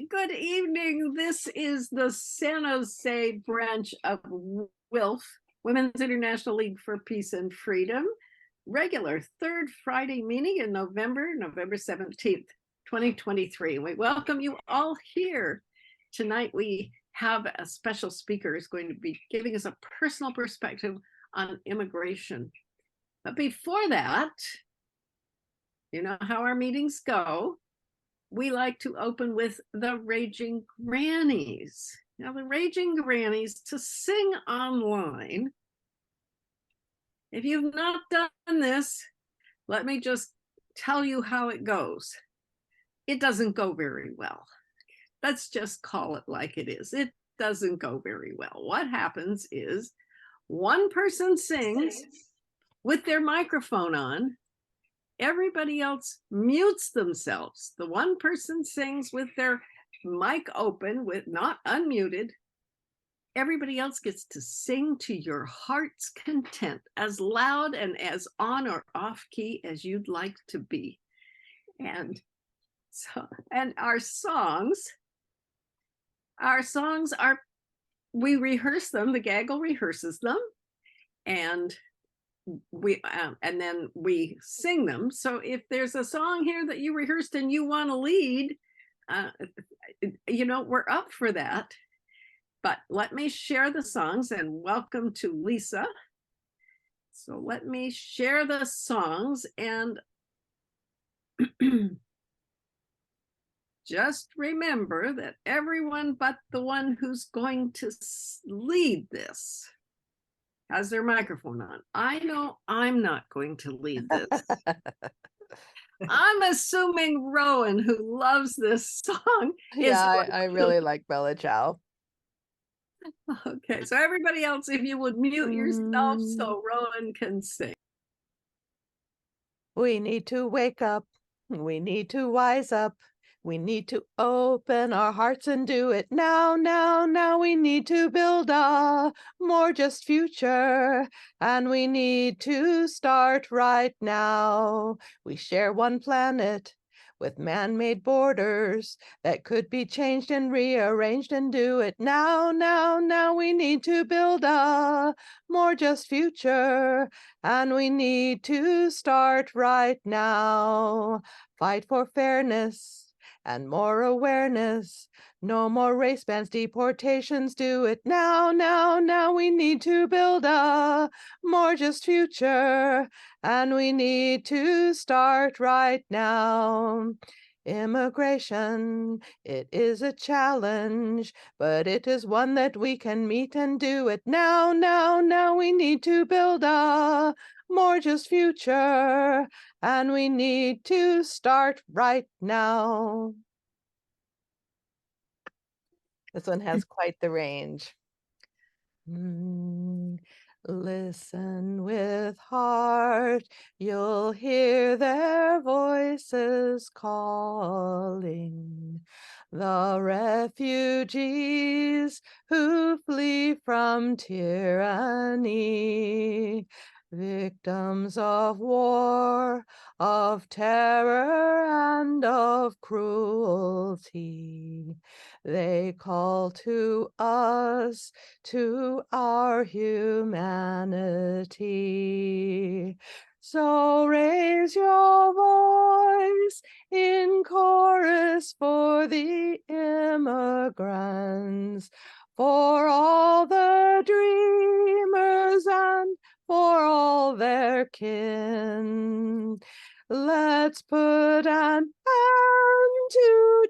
Good evening. This is the San Jose branch of WILF, Women's International League for Peace and Freedom, regular third Friday meeting in November 17th, 2023. We welcome you all here. Tonight we have a special speaker who's going to be giving us a personal perspective on immigration. But before that, you know how our meetings go. We like to open with the Raging Grannies. Now, the Raging Grannies to sing online. If you've not done this, let me just tell you how it goes. It doesn't go very well. Let's just call it like it is. It doesn't go very well. What happens is one person sings with their microphone on. Everybody else mutes themselves. The one person sings with their mic open, with not unmuted. Everybody else gets to sing to your heart's content, as loud and as on or off key as you'd like to be. And our songs are, we rehearse them, the gaggle rehearses them, and then we sing them. So if there's a song here that you rehearsed and you want to lead, we're up for that. But let me share the songs, and welcome to Lisa. So let me share the songs, and just remember that everyone but the one who's going to lead this has their microphone on. I know I'm not going to lead this. I'm assuming Rowan, who loves this song, I really like Bella Ciao. Okay, so everybody else, if you would mute yourself so Rowan can sing. We need to wake up. We need to wise up. We need to open our hearts and do it now, now, now. We need to build a more just future, and we need to start right now. We share one planet with man-made borders that could be changed and rearranged, and do it now, now, now. We need to build a more just future, and we need to start right now. Fight for fairness and more awareness. No more race bans, deportations. Do it now, now, now. We need to build a more just future, and we need to start right now. Immigration, it is a challenge, but it is one that we can meet, and do it now, now, now. We need to build a more just future, and we need to start right now. This one has quite the range. Listen with heart, you'll hear their voices calling. The refugees who flee from tyranny, victims of war, of terror, and of cruelty. They call to us, to our humanity. So raise your voice in chorus for the immigrants, for all the dreamers, and for all their kin. Let's put an end to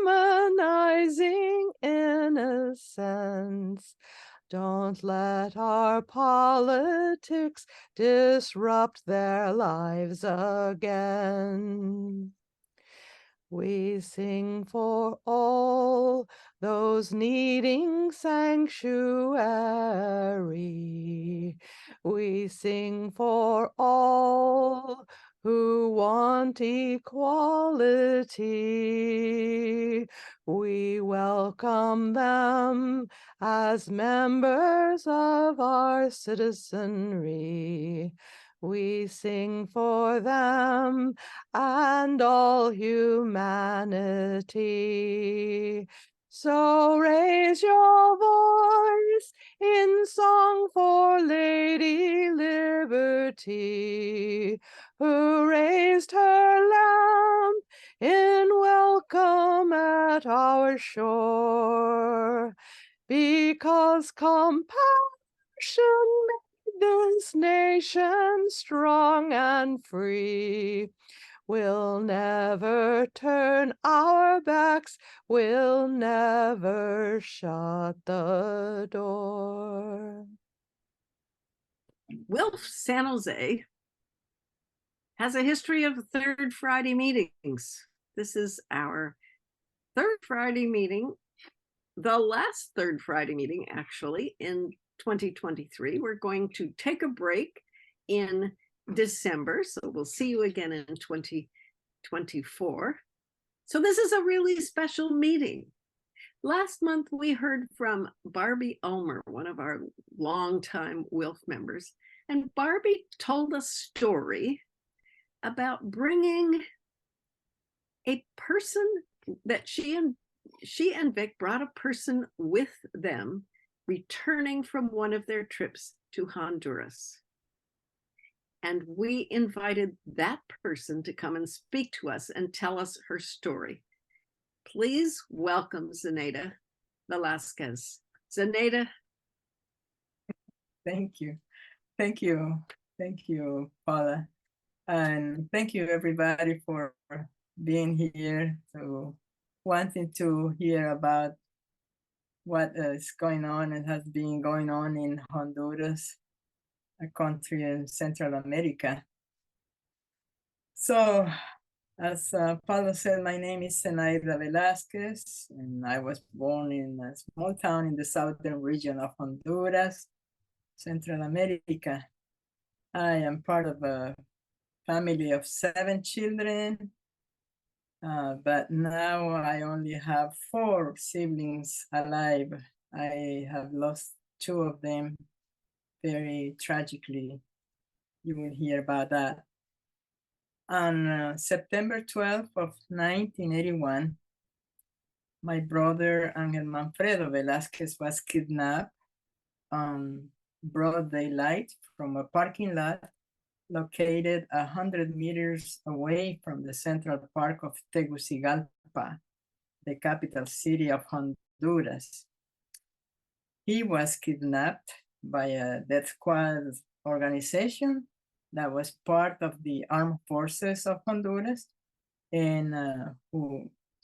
demonizing innocence. Don't let our politics disrupt their lives again. We sing for all those needing sanctuary. We sing for all who want equality. We welcome them as members of our citizenry. We sing for them and all humanity. So raise your voice in song for Lady Liberty, who raised her lamp in welcome at our shore, because compassion made this nation strong and free. We'll never turn our backs, we'll never shut the door. WILPF San Jose has a history of third Friday meetings. This is our third Friday meeting, the last third Friday meeting, actually, in 2023. We're going to take a break in December, so we'll see you again in 2024. So this is a really special meeting. Last month, we heard from Barby Ulmer, one of our longtime WILPF members, and Barby told a story about bringing a person that she and Vic brought a person with them returning from one of their trips to Honduras. And we invited that person to come and speak to us and tell us her story. Please welcome Zenaida Velásquez. Zenaida. Thank you. Thank you. Thank you, Paula. And thank you, everybody, for being here, so wanting to hear about what is going on and has been going on in Honduras, a country in Central America. So, as Paula said, my name is Zenaida Velásquez, and I was born in a small town in the southern region of Honduras, Central America. I am part of a family of 7 children, but now I only have 4 siblings alive. I have lost 2 of them very tragically. You will hear about that. On September 12th of 1981, my brother Angel Manfredo Velásquez was kidnapped on broad daylight from a parking lot located 100 meters away from the Central Park of Tegucigalpa, the capital city of Honduras. He was kidnapped by a death squad organization that was part of the armed forces of Honduras, and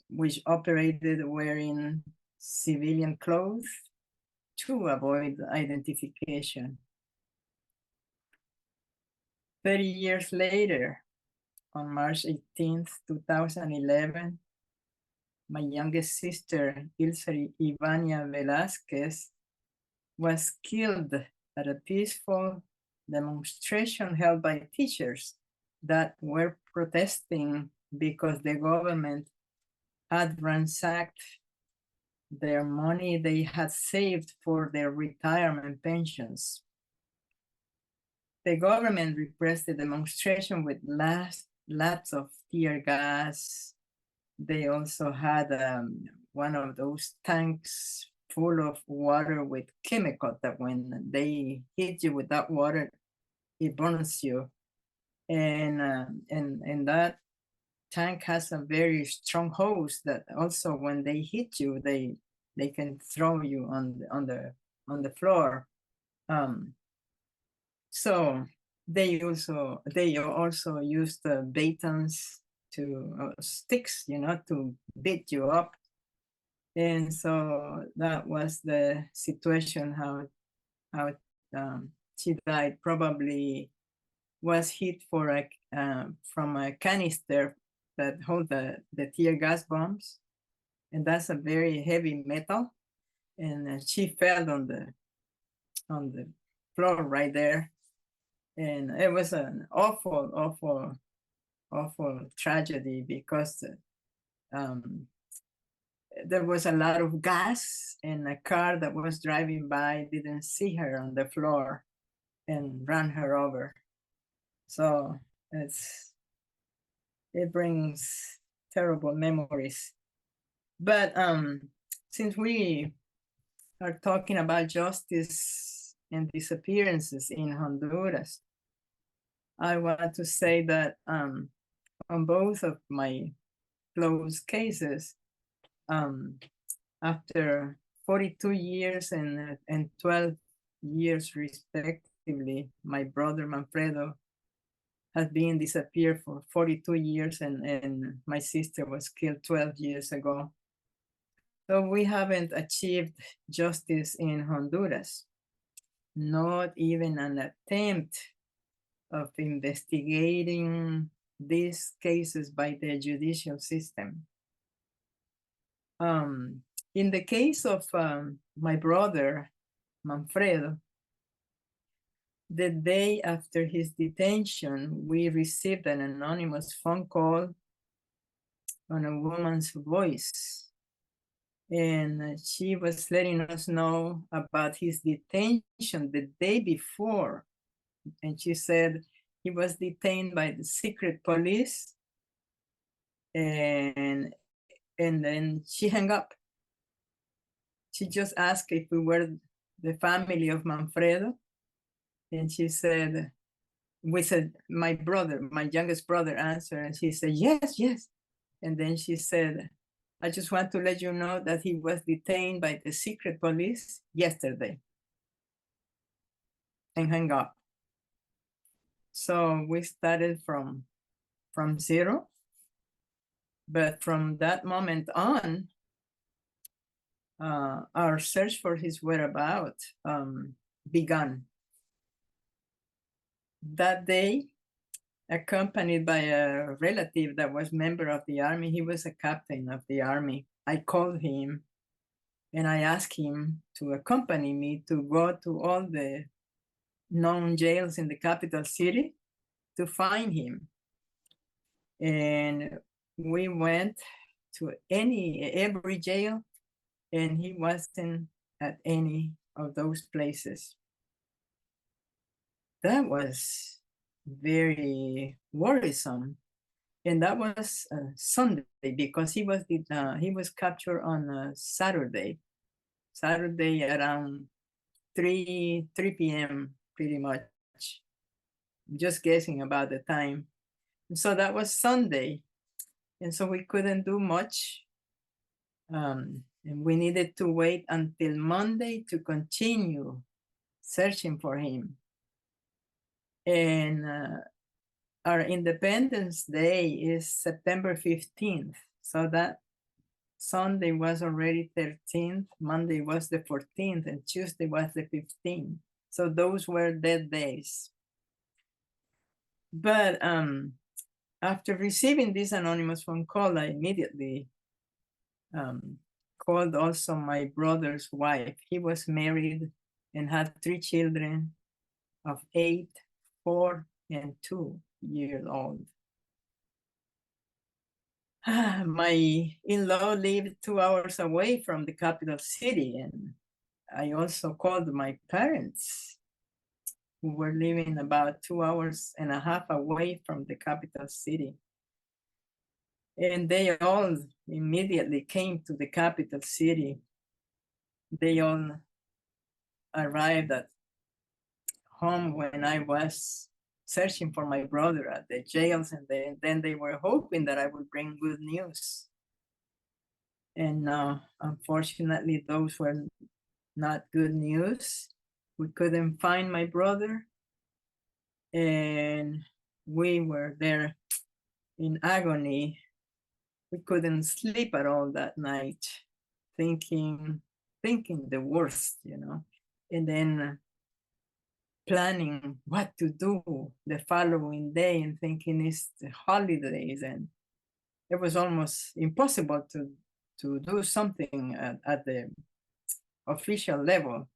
which operated wearing civilian clothes to avoid identification. 30 years later, on March 18th, 2011, my youngest sister, Ilsa Ivania Velásquez, was killed at a peaceful demonstration held by teachers that were protesting because the government had ransacked their money they had saved for their retirement pensions. The government repressed the demonstration with lots of tear gas. They also had one of those tanks full of water with chemical that when they hit you with that water, it burns you. And that tank has a very strong hose that also when they hit you, they can throw you on the floor. So they also used batons to sticks, to beat you up. And so that was the situation, how she died. Probably was hit from a canister that hold the tear gas bombs, and that's a very heavy metal. And she fell on the floor right there, and it was an awful tragedy because there was a lot of gas, and a car that was driving by didn't see her on the floor and ran her over. So it brings terrible memories. But since we are talking about justice and disappearances in Honduras, I want to say that on both of my close cases, after 42 years and 12 years respectively, my brother Manfredo has been disappeared for 42 years and my sister was killed 12 years ago. So we haven't achieved justice in Honduras, not even an attempt of investigating these cases by the judicial system. In the case of my brother, Manfredo, the day after his detention, we received an anonymous phone call on a woman's voice. And she was letting us know about his detention the day before. And she said he was detained by the secret police. And then she hung up. She just asked if we were the family of Manfredo. And she said, we said, my brother, my youngest brother answered, and she said, yes, yes. And then she said, I just want to let you know that he was detained by the secret police yesterday, and hung up. So we started from zero. But from that moment on, our search for his whereabouts began. That day, accompanied by a relative that was member of the army, he was a captain of the army. I called him and I asked him to accompany me to go to all the known jails in the capital city to find him. And we went to every jail, and he wasn't at any of those places. That was very worrisome. And that was Sunday, because he was captured on Saturday around 3 p.m. pretty much. Just guessing about the time. And so that was Sunday. And so we couldn't do much. And we needed to wait until Monday to continue searching for him. And our Independence Day is September 15th. So that Sunday was already 13th, Monday was the 14th, and Tuesday was the 15th. So those were dead days. But after receiving this anonymous phone call, I immediately called also my brother's wife. He was married and had 3 children of 8, 4, and 2 years old. My in-law lived 2 hours away from the capital city, and I also called my parents, who were living about 2.5 hours away from the capital city. And they all immediately came to the capital city. They all arrived at home when I was searching for my brother at the jails, and then they were hoping that I would bring good news. And unfortunately, those were not good news. We couldn't find my brother, and we were there in agony. We couldn't sleep at all that night, thinking the worst, you know, and then planning what to do the following day, and thinking it's the holidays, and it was almost impossible to do something at the official level.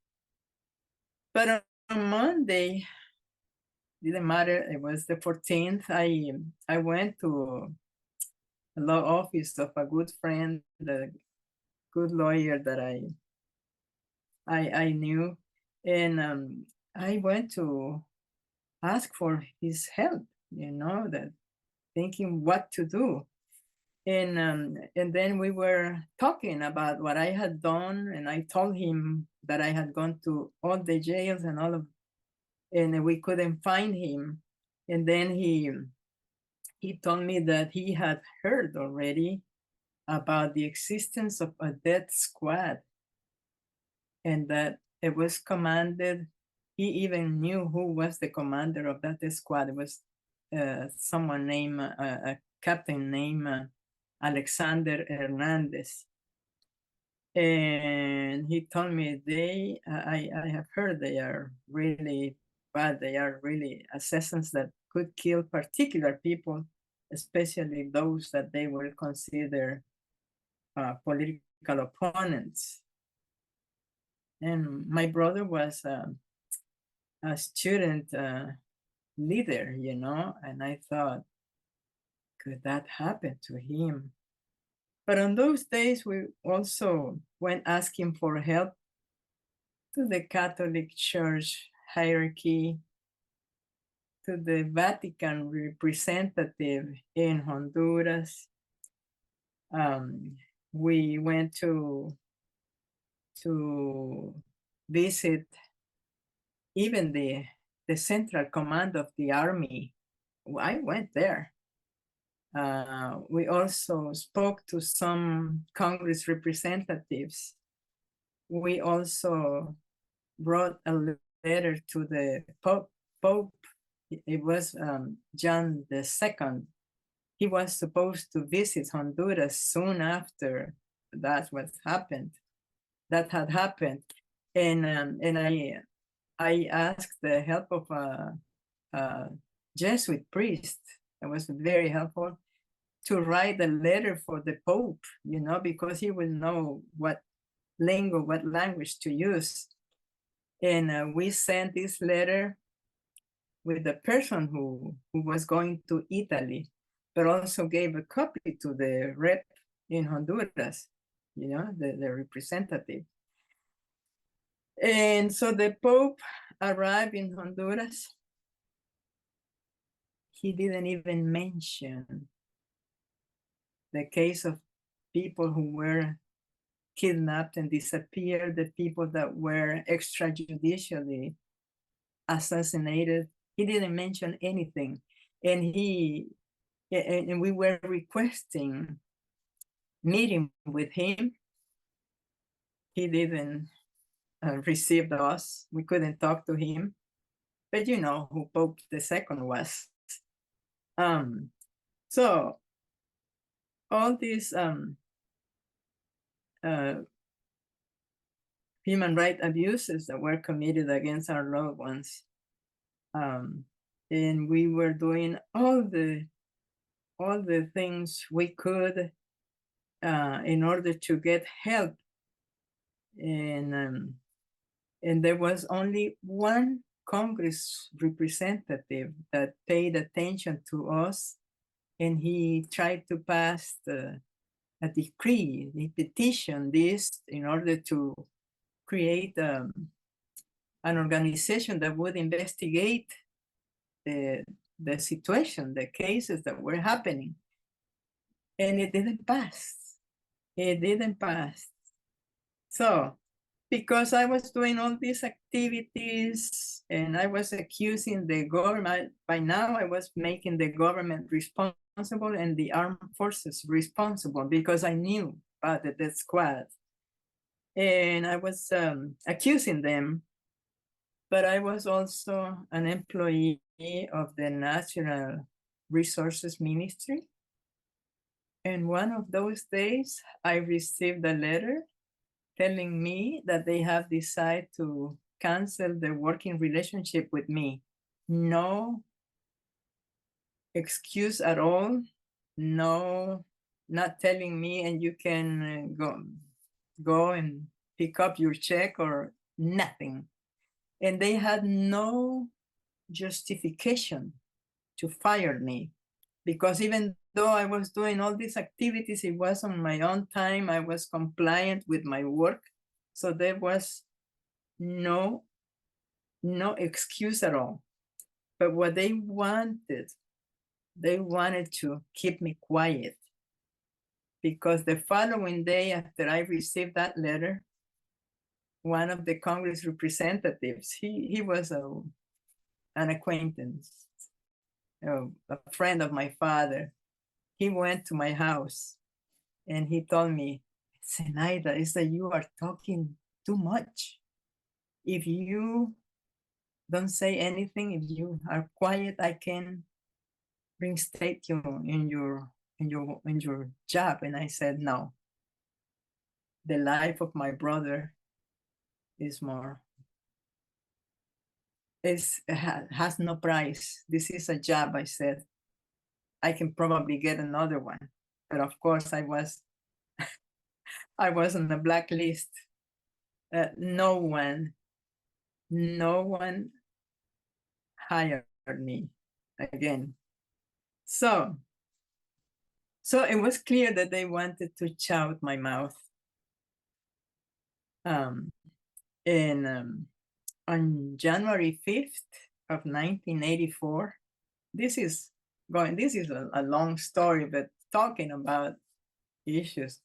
But on Monday, didn't matter, it was the 14th, I went to a law office of a good friend, the good lawyer that I knew, and I went to ask for his help, that thinking what to do. And then we were talking about what I had done, and I told him that I had gone to all the jails and we couldn't find him. And then he told me that he had heard already about the existence of a death squad, and that it was commanded. He even knew who was the commander of that squad. It was someone named, a captain named Alexander Hernandez. And he told me I have heard they are really bad. They are really assassins that could kill particular people, especially those that they will consider political opponents. And my brother was a student leader, and I thought, could that happen to him? But on those days, we also went asking for help to the Catholic Church hierarchy, to the Vatican representative in Honduras. We went to visit even the central command of the army. I went there. We also spoke to some Congress representatives. We also wrote a letter to the Pope. It was John II. He was supposed to visit Honduras soon after that had happened. And I asked the help of a Jesuit priest. It was very helpful to write a letter for the Pope, because he will know what language to use. And we sent this letter with the person who was going to Italy, but also gave a copy to the rep in Honduras, the representative. And so the Pope arrived in Honduras. He didn't even mention the case of people who were kidnapped and disappeared, the people that were extrajudicially assassinated. He didn't mention anything. And we were requesting meeting with him. He didn't receive us. We couldn't talk to him. But you know who Pope II was. So all these human rights abuses that were committed against our loved ones, and we were doing all the things we could in order to get help, and there was only one Congress representative that paid attention to us, and he tried to pass a decree, he petitioned this in order to create an organization that would investigate the situation, the cases that were happening. And it didn't pass. It didn't pass. So, because I was doing all these activities and I was accusing the government, by now I was making the government responsible and the armed forces responsible, because I knew about the death squad. And I was accusing them, but I was also an employee of the Natural Resources Ministry. And one of those days, I received a letter telling me that they have decided to cancel the working relationship with me. No excuse at all. No, not telling me, and you can go and pick up your check or nothing. And they had no justification to fire me, because even though I was doing all these activities, it was on my own time. I was compliant with my work. So there was no excuse at all. But what they wanted to keep me quiet, because the following day after I received that letter, one of the Congress representatives, he was an acquaintance, a friend of my father. He went to my house and he told me, Zenaida, it's that you are talking too much. If you don't say anything, if you are quiet, I can reinstate you in your job. And I said, no, the life of my brother is more, has no price. This is a job, I said. I can probably get another one. But of course I was on the blacklist. No one hired me again. So it was clear that they wanted to chow out my mouth. On January 5th of 1984, this is a long story, but talking about issues.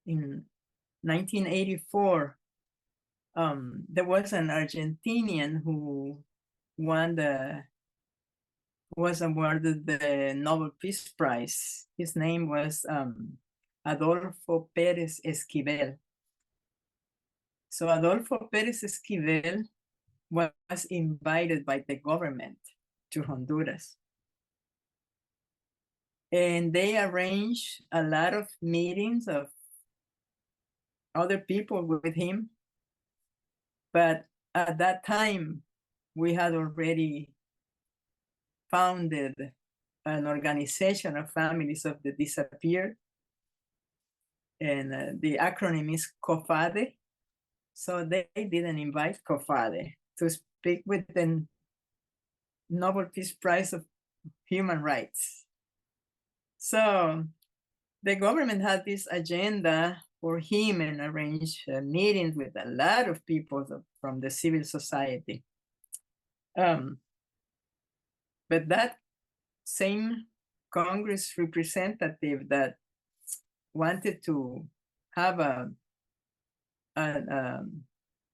In 1984, there was an Argentinian who was awarded the Nobel Peace Prize. His name was Adolfo Pérez Esquivel. So Adolfo Pérez Esquivel was invited by the government to Honduras. And they arranged a lot of meetings of other people with him. But at that time, we had already founded an organization of families of the disappeared. And the acronym is COFADE. So they didn't invite COFADE to speak with the Nobel Peace Prize of Human Rights. So the government had this agenda for him and arranged meetings with a lot of people from the civil society. But that same Congress representative that wanted to have an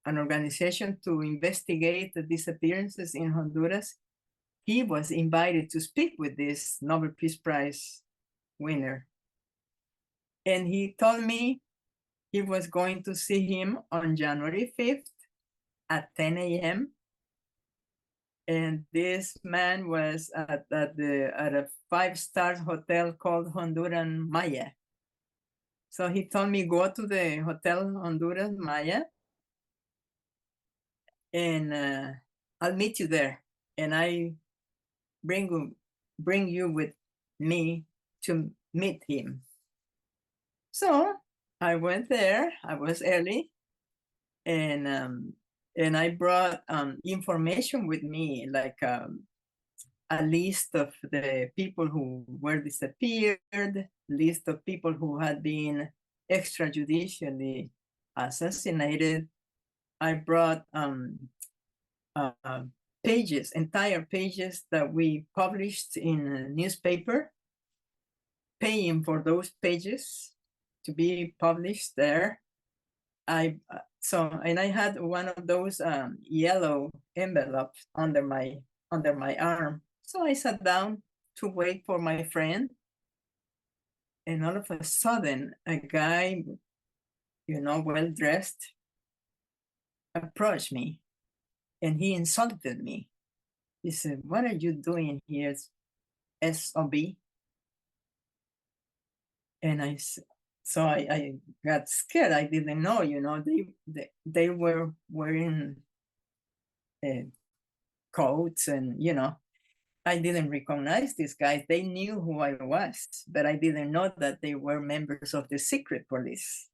organization to investigate the disappearances in Honduras, he was invited to speak with this Nobel Peace Prize winner. And he told me he was going to see him on January 5th at 10 a.m. And this man was at a 5-star hotel called Honduran Maya. So he told me, go to the Hotel Honduras Maya and I'll meet you there. And I bring you with me to meet him. So I went there, I was early, and I brought information with me, like a list of the people who were disappeared, list of people who had been extrajudicially assassinated. I brought pages, entire pages that we published in a newspaper, paying for those pages to be published there. And I had one of those yellow envelopes under my arm. So I sat down to wait for my friend. And all of a sudden, a guy, well-dressed, approached me and he insulted me. He said, "What are you doing here, SOB?" And I got scared. I didn't know, they were wearing coats and, I didn't recognize these guys. They knew who I was, but I didn't know that they were members of the secret police.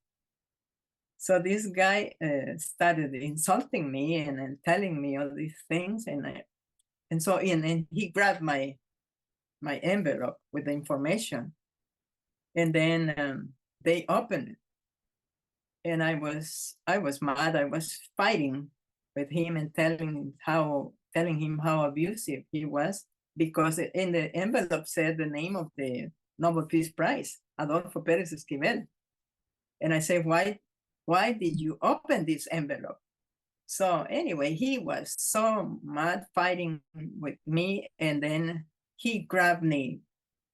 So this guy started insulting me and telling me all these things. And so he grabbed my envelope with the information. And then they opened it. And I was mad. I was fighting with him and telling telling him how abusive he was, because in the envelope said the name of the Nobel Peace Prize, Adolfo Pérez Esquivel. And I said, why did you open this envelope? So anyway, he was so mad, fighting with me, and then he grabbed me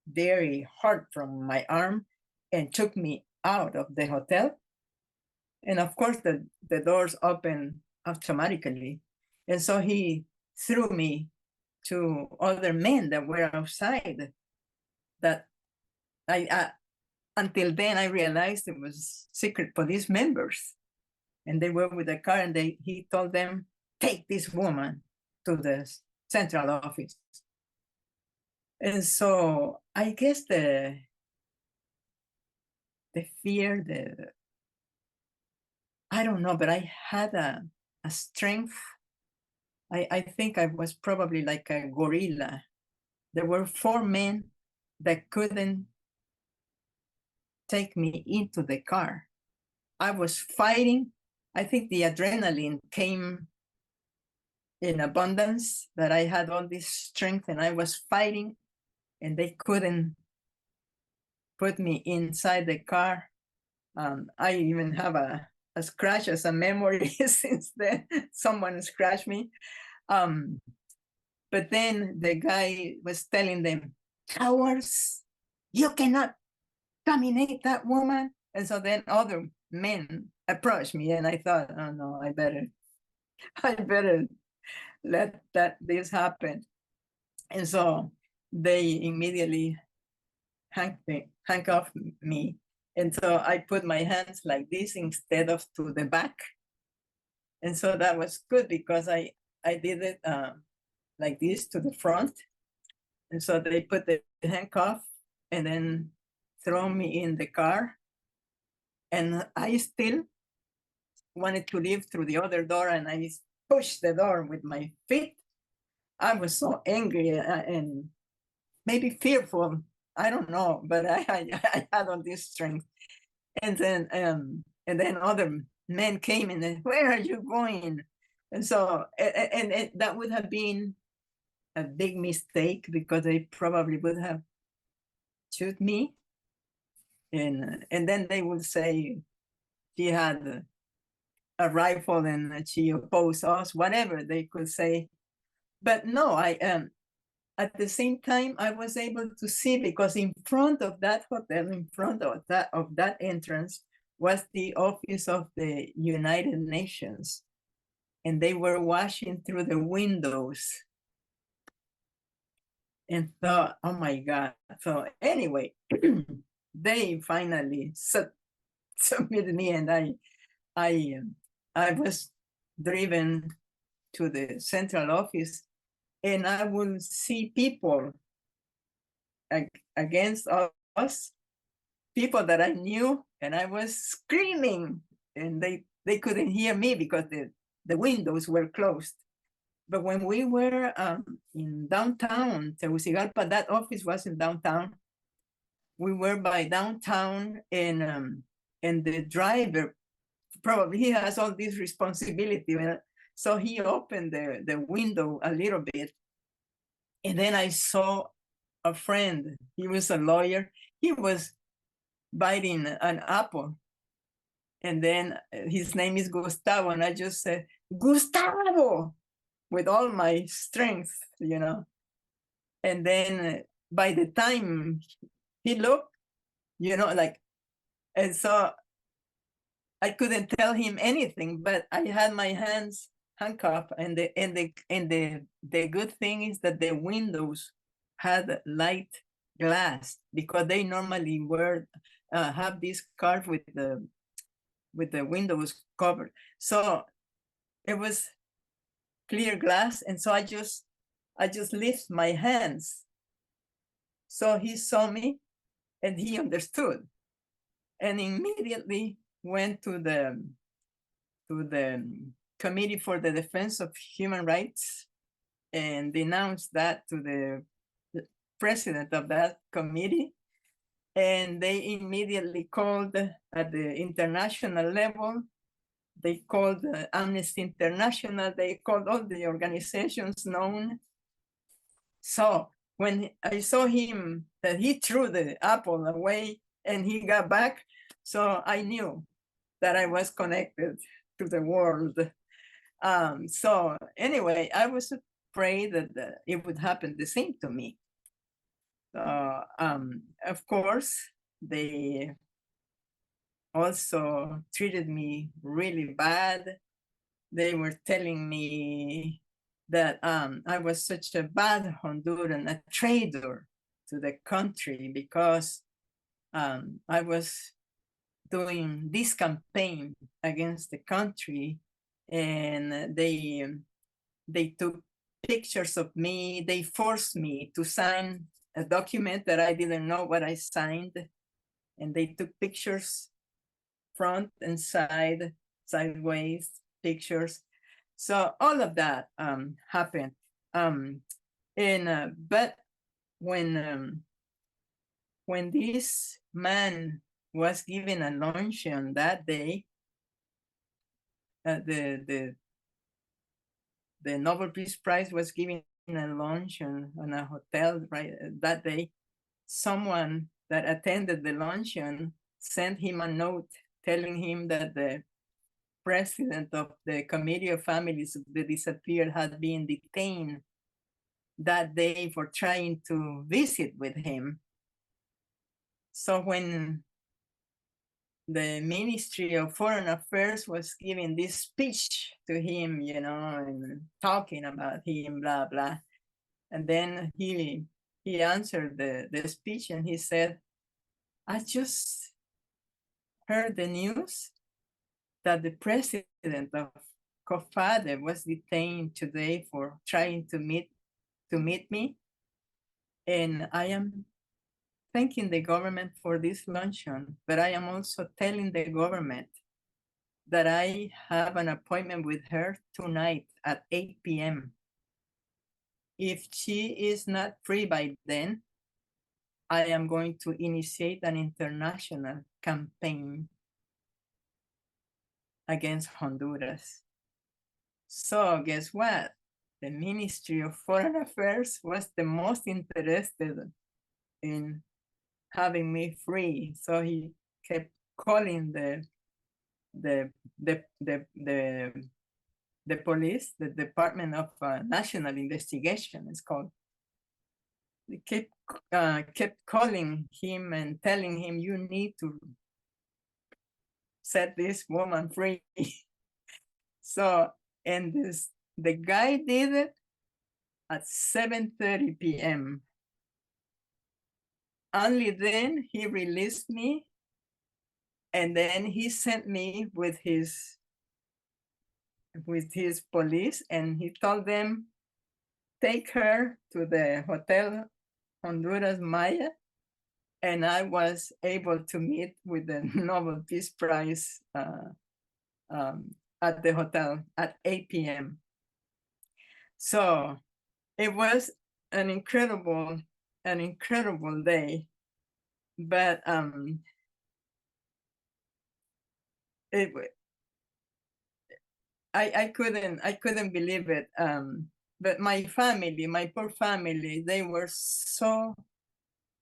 very hard from my arm and took me out of the hotel. And of course, the doors opened automatically. And so he threw me to other men that were outside. That until then I realized it was secret police members, and they were with the car, and he told them, take this woman to the central office. And so I guess the fear, I don't know, but I had a strength. I think I was probably like a gorilla. There were 4 men that couldn't take me into the car. I was fighting. I think the adrenaline came in abundance, that I had all this strength, and I was fighting, and they couldn't put me inside the car. I even have a scratch as a memory since then. Someone scratched me. But then the guy was telling them, cowards, you cannot dominate that woman. And so then other men approached me, and I thought, oh no, I better let this happen. And so they immediately handcuffed me. And so I put my hands like this instead of to the back. And so that was good, because I did it like this to the front. And so they put the handcuff and then throw me in the car. And I still wanted to leave through the other door, and I pushed the door with my feet. I was so angry and maybe fearful. I don't know, but I had all this strength. And then other men came and then, where are you going? And so, and that would have been a big mistake, because they probably would have shoot me. And then they would say she had a rifle and she opposed us, whatever they could say. But no, at the same time, I was able to see, because in front of that hotel, in front of that entrance, was the office of the United Nations. And they were watching through the windows. And thought, oh my God. So anyway, they finally submitted me, and I was driven to the central office, and I will see people against us, people that I knew, and I was screaming, and they couldn't hear me because the windows were closed. But when we were in downtown Tegucigalpa, that office was in downtown. We were by downtown, and the driver, probably he has all this responsibility. So he opened the window a little bit. And then I saw a friend. He was a lawyer. He was biting an apple. And then his name is Gustavo. And I just said, Gustavo, with all my strength, you know. And then by the time he looked, you know, like, and so I couldn't tell him anything, but I had my hands handcuffed, and the good thing is that the windows had light glass, because they normally have this car with the windows covered. So it was clear glass, and so I just lift my hands. So he saw me, and he understood, and immediately went to the Committee for the Defense of Human Rights and denounced that to the president of that committee. And they immediately called at the international level they called Amnesty International, they called all the organizations known. So when I saw him, that he threw the apple away and he got back, so I knew that I was connected to the world. So anyway, I was afraid that it would happen the same to me. Of course, they also treated me really bad. They were telling me that I was such a bad Honduran, a traitor to the country, because I was doing this campaign against the country, and they took pictures of me. They forced me to sign a document that I didn't know what I signed, and they took pictures, front and side, sideways pictures. So all of that happened. But when this man was given a luncheon that day, the Nobel Peace Prize was given a luncheon on a hotel right that day. Someone that attended the luncheon sent him a note telling him that the president of the Committee of Families of the Disappeared had been detained that day for trying to visit with him. So when the Ministry of Foreign Affairs was giving this speech to him, you know, and talking about him, blah, blah. And then he answered the speech and he said, I just heard the news that the president of COFADE was detained today for trying to meet me. And I am thanking the government for this luncheon, but I am also telling the government that I have an appointment with her tonight at 8 p.m. If she is not free by then, I am going to initiate an international campaign against Honduras. So guess what? The Ministry of Foreign Affairs was the most interested in having me free. So he kept calling the police, the Department of National Investigation, it's called. They kept calling him and telling him, you need to set this woman free. So, and the guy did it at 7:30 p.m. Only then he released me, and then he sent me with his police, and he told them, take her to the Hotel Honduras Maya, and I was able to meet with the Nobel Peace Prize at the hotel at 8 p.m. So it was an incredible day, but I couldn't believe it. But my poor family, they were so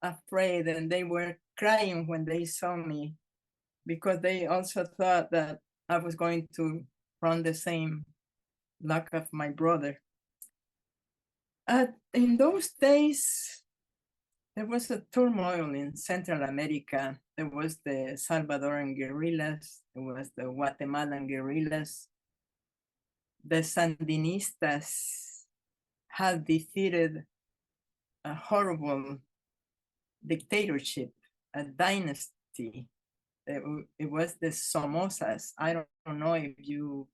afraid, and they were crying when they saw me, because they also thought that I was going to run the same luck of my brother. In those days, there was a turmoil in Central America. There was the Salvadoran guerrillas, there was the Guatemalan guerrillas. The Sandinistas had defeated a horrible dictatorship, a dynasty. It was the Somozas. I don't know if you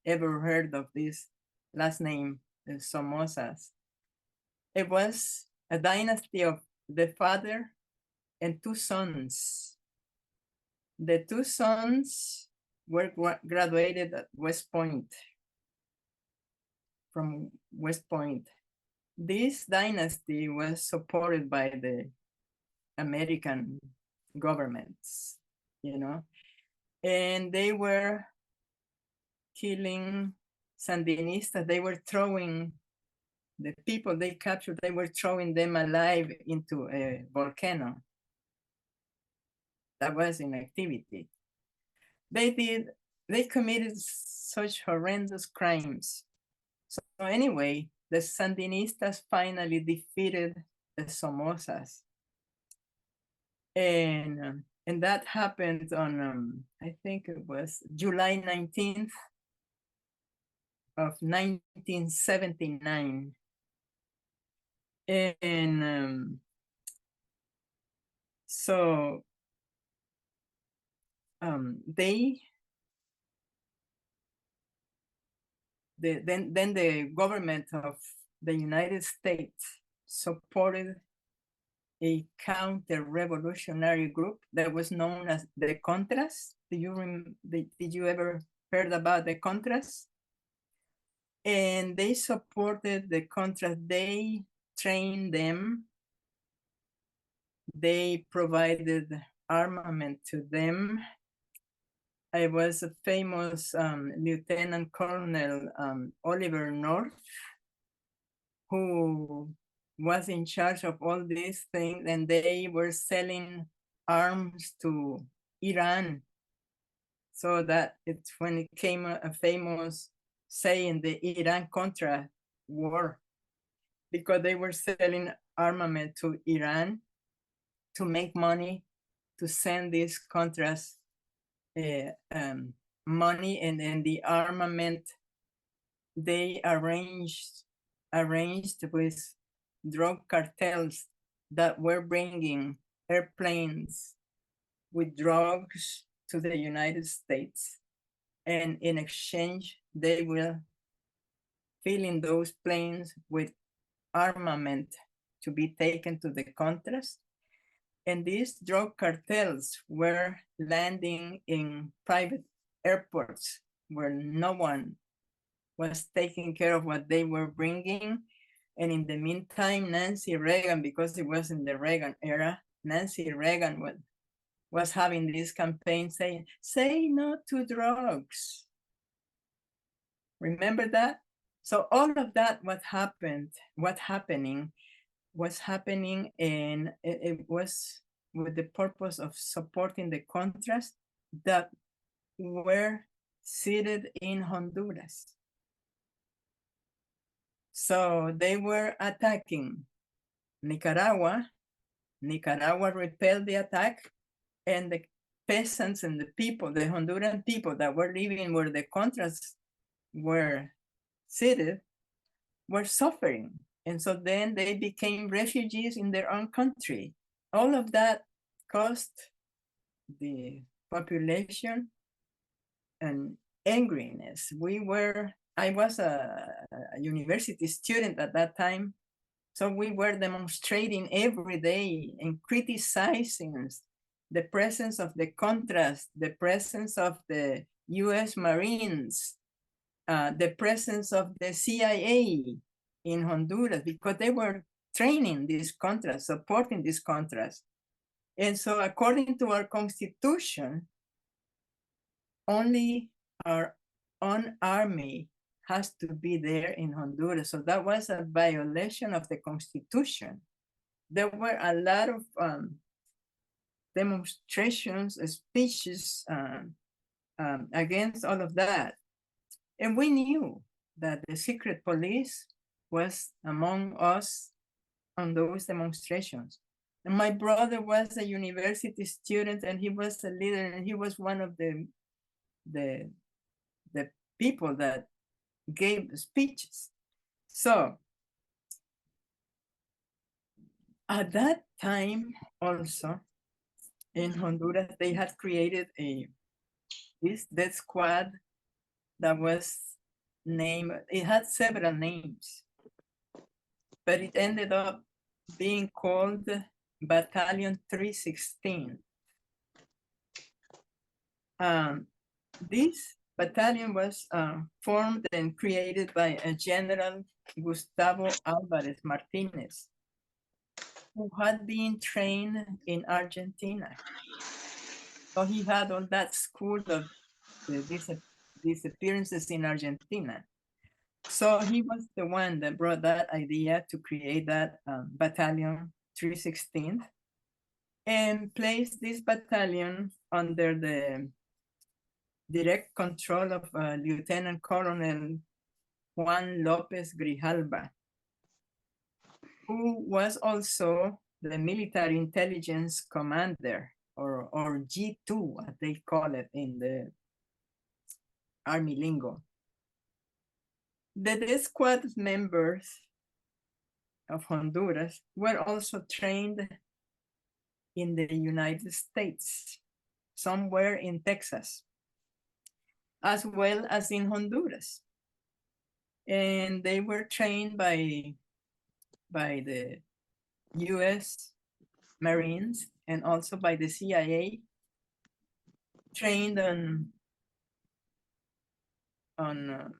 ever heard of this last name, the Somozas. It was a dynasty of the father and two sons. The two sons were graduated at West Point, from West Point. This dynasty was supported by the American governments, you know, and they were killing Sandinistas. They were throwing the people they captured, they were throwing them alive into a volcano. That was in activity. They committed such horrendous crimes. So anyway, the Sandinistas finally defeated the Somozas. And that happened on, I think it was July 19th of 1979. And so then the government of the United States supported a counter-revolutionary group that was known as the Contras. Did you ever heard about the Contras? And they supported the Contras. They trained them. They provided armament to them. I was a famous Lieutenant Colonel Oliver North, who was in charge of all these things, and they were selling arms to Iran. So that it's when it came a famous saying, the Iran-Contra war, because they were selling armament to Iran to make money, to send these Contras money, and then the armament they arranged with drug cartels that were bringing airplanes with drugs to the United States, and in exchange they will fill in those planes with armament to be taken to the Contras. And these drug cartels were landing in private airports where no one was taking care of what they were bringing. And in the meantime, Nancy Reagan, because it was in the Reagan era, Nancy Reagan was having this campaign saying, say no to drugs. Remember that? So all of that, was happening, and it was with the purpose of supporting the Contras that were seated in Honduras. So they were attacking Nicaragua. Nicaragua repelled the attack, and the peasants and the people, the Honduran people that were living where the Contras were seated, were suffering. And so then they became refugees in their own country. All of that caused the population an angriness. I was a university student at that time, so we were demonstrating every day and criticizing the presence of the Contras, the presence of the US Marines, the presence of the CIA in Honduras, because they were training these Contras, supporting these Contras. And so according to our constitution, only our own army has to be there in Honduras. So that was a violation of the constitution. There were a lot of demonstrations, speeches against all of that. And we knew that the secret police was among us on those demonstrations. And my brother was a university student, and he was a leader, and he was one of the people that gave speeches. So at that time also in Honduras, they had created this death squad that was named, it had several names, but it ended up being called Battalion 316. This battalion was formed and created by a General Gustavo Alvarez Martinez, who had been trained in Argentina. So he had all that school of the Disappearances in Argentina. So he was the one that brought that idea to create that battalion 316th and placed this battalion under the direct control of Lieutenant Colonel Juan Lopez Grijalba, who was also the military intelligence commander, or G2, as they call it in the Army lingo. The squad members of Honduras were also trained in the United States, somewhere in Texas, as well as in Honduras. And they were trained by the US Marines and also by the CIA, trained on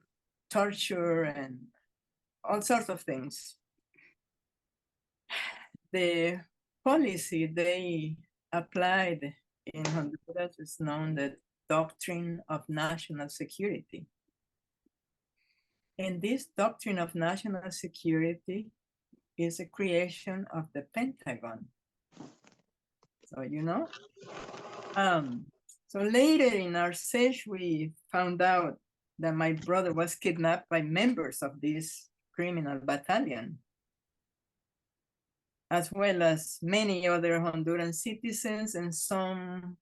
torture and all sorts of things. The policy they applied in Honduras is known the doctrine of national security. And this doctrine of national security is a creation of the Pentagon. So, you know, so later in our search, we found out that my brother was kidnapped by members of this criminal battalion, as well as many other Honduran citizens and some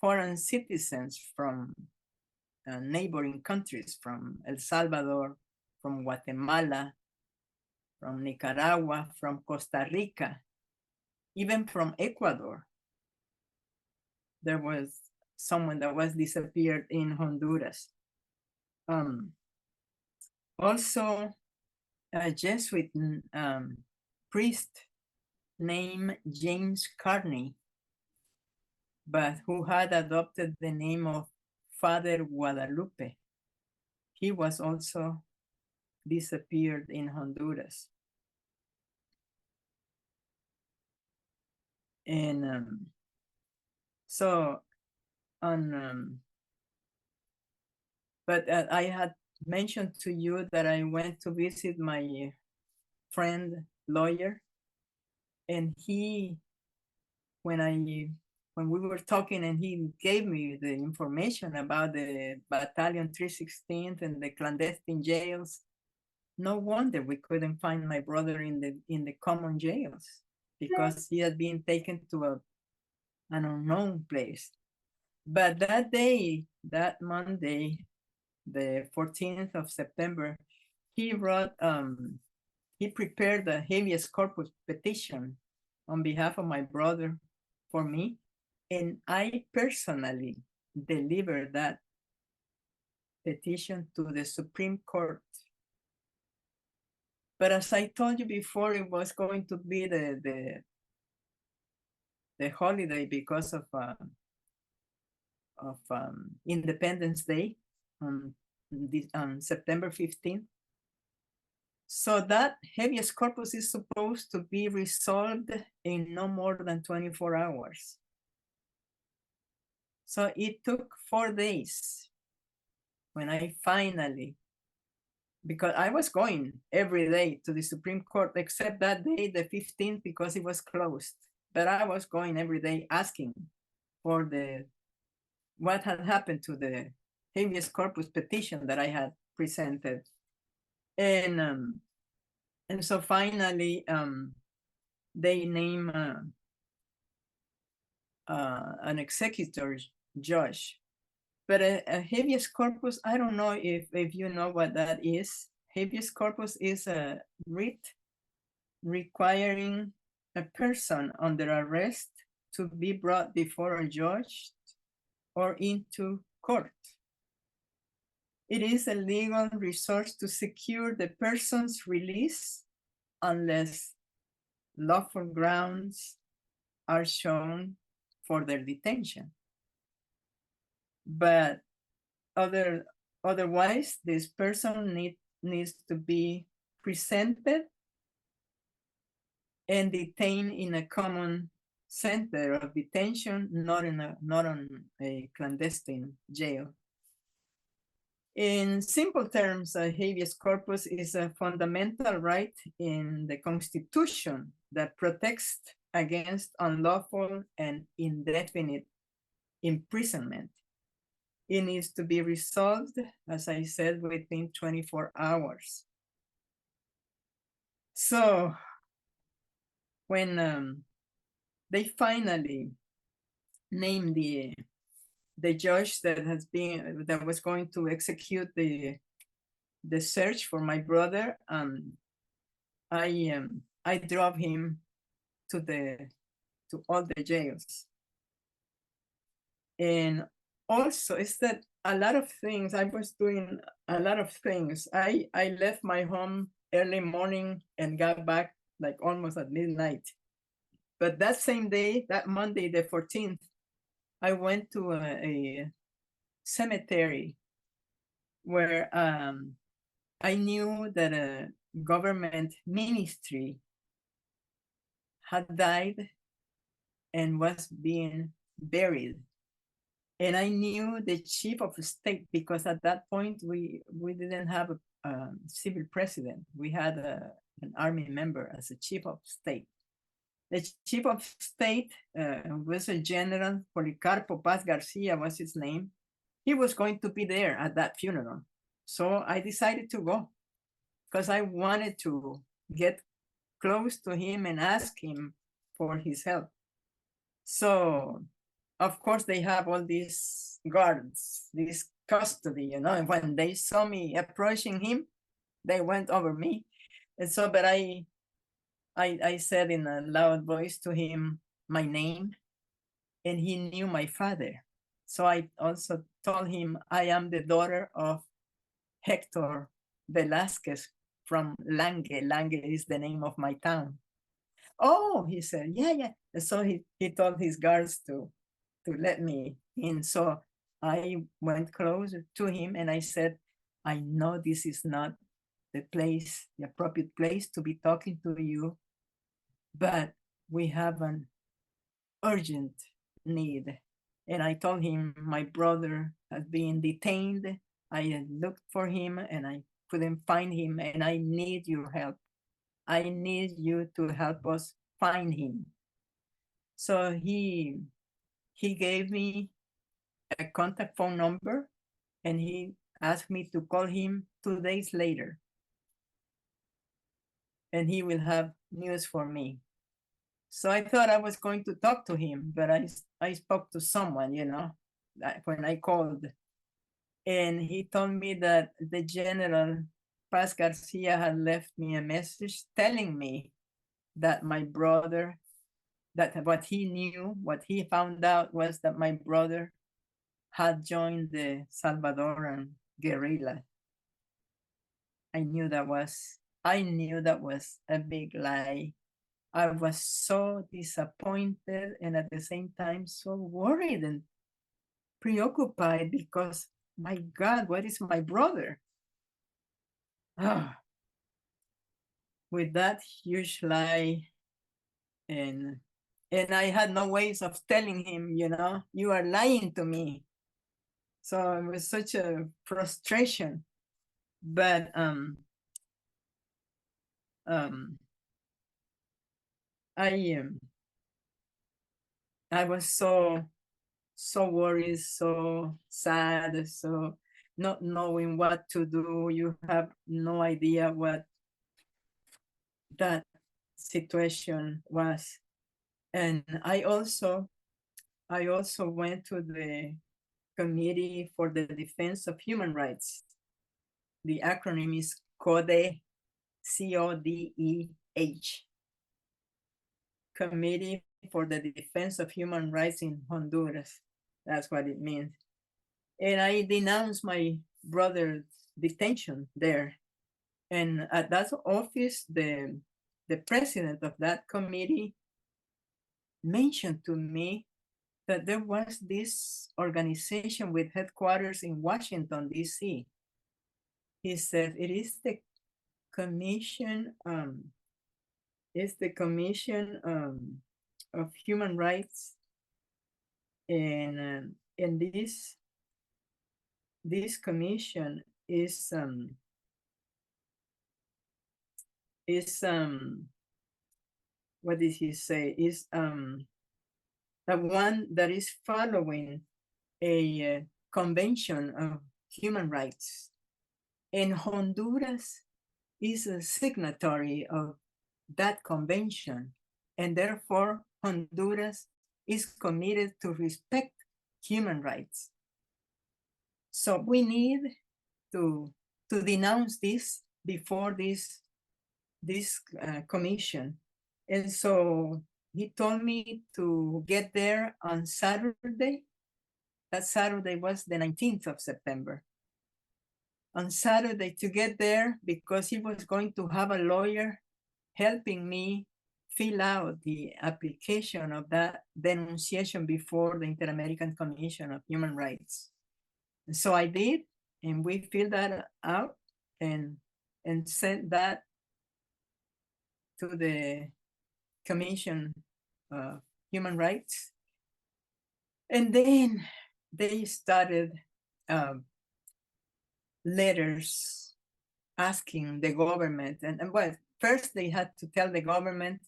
foreign citizens from neighboring countries, from El Salvador, from Guatemala, from Nicaragua, from Costa Rica, even from Ecuador. There was someone that was disappeared in Honduras. Also, a Jesuit priest named James Carney, but who had adopted the name of Father Guadalupe. He was also disappeared in Honduras. And but I had mentioned to you that I went to visit my friend lawyer, and when we were talking and he gave me the information about the Battalion 316th and the clandestine jails, no wonder we couldn't find my brother in the common jails, because he had been taken to an unknown place. But that day, that Monday, the 14th of September, he prepared a habeas corpus petition on behalf of my brother for me, and I personally delivered that petition to the Supreme Court. But as I told you before, it was going to be the holiday because of Independence Day on September 15th. So that habeas corpus is supposed to be resolved in no more than 24 hours. So it took 4 days when I finally, because I was going every day to the Supreme Court, except that day, the 15th, because it was closed. But I was going every day asking for what had happened to the habeas corpus petition that I had presented. And so finally, they named an executor judge. But a habeas corpus, I don't know if you know what that is. Habeas corpus is a writ requiring a person under arrest to be brought before a judge or into court. It is a legal resource to secure the person's release unless lawful grounds are shown for their detention. But otherwise, this person needs to be presented and detained in a common center of detention, not on a clandestine jail. In simple terms, habeas corpus is a fundamental right in the Constitution that protects against unlawful and indefinite imprisonment. It needs to be resolved, as I said, within 24 hours. So when they finally named the judge that was going to execute the search for my brother, I drove him to all the jails. And also it's that a lot of things, I was doing a lot of things. I left my home early morning and got back like almost at midnight. But that same day, that Monday, the 14th, I went to a cemetery where I knew that a government ministry had died and was being buried. And I knew the chief of state because at that point we didn't have a civil president. We had an army member as a chief of state. The chief of state was a General Policarpo Paz Garcia was his name. He was going to be there at that funeral. So I decided to go because I wanted to get close to him and ask him for his help. So, of course, they have all these guards, this custody, you know, and when they saw me approaching him, they went over me. And so, but I said in a loud voice to him my name, and he knew my father. So I also told him I am the daughter of Hector Velásquez from Lange. Lange is the name of my town. Oh, he said, yeah. And so he told his guards to let me in. So I went closer to him and I said, I know this is not the appropriate place to be talking to you, but we have an urgent need. And I told him my brother has been detained. I looked for him and I couldn't find him, and I need your help. I need you to help us find him. So he gave me a contact phone number and he asked me to call him 2 days later. And he will have news for me. So I thought I was going to talk to him, but I spoke to someone, you know, when I called. And he told me that the General Paz Garcia had left me a message telling me that my brother, that what he knew, what he found out was that my brother had joined the Salvadoran guerrilla. I knew that was a big lie. I was so disappointed and at the same time so worried and preoccupied because, my God, what is my brother? With that huge lie, and I had no ways of telling him, you know, you are lying to me. So it was such a frustration. But I was so worried, so sad, so not knowing what to do. You have no idea what that situation was. And I also went to the Committee for the Defense of Human Rights. The acronym is CODEH, CODEH. Committee for the Defense of Human Rights in Honduras. That's what it means. And I denounced my brother's detention there. And at that office, the president of that committee mentioned to me that there was this organization with headquarters in Washington, D.C. He said, it is the Commission, of Human Rights, and this this commission is what did he say? Is the one that is following a convention of human rights. And Honduras is a signatory of that convention. And therefore, Honduras is committed to respect human rights. So we need to denounce this before this commission. And so he told me to get there on Saturday. That Saturday was the 19th of September. On Saturday to get there because he was going to have a lawyer helping me fill out the application of that denunciation before the Inter-American Commission of Human Rights. And so I did, and we filled that out and sent that to the Commission of Human Rights. And then they started letters asking the government, and well, first they had to tell the government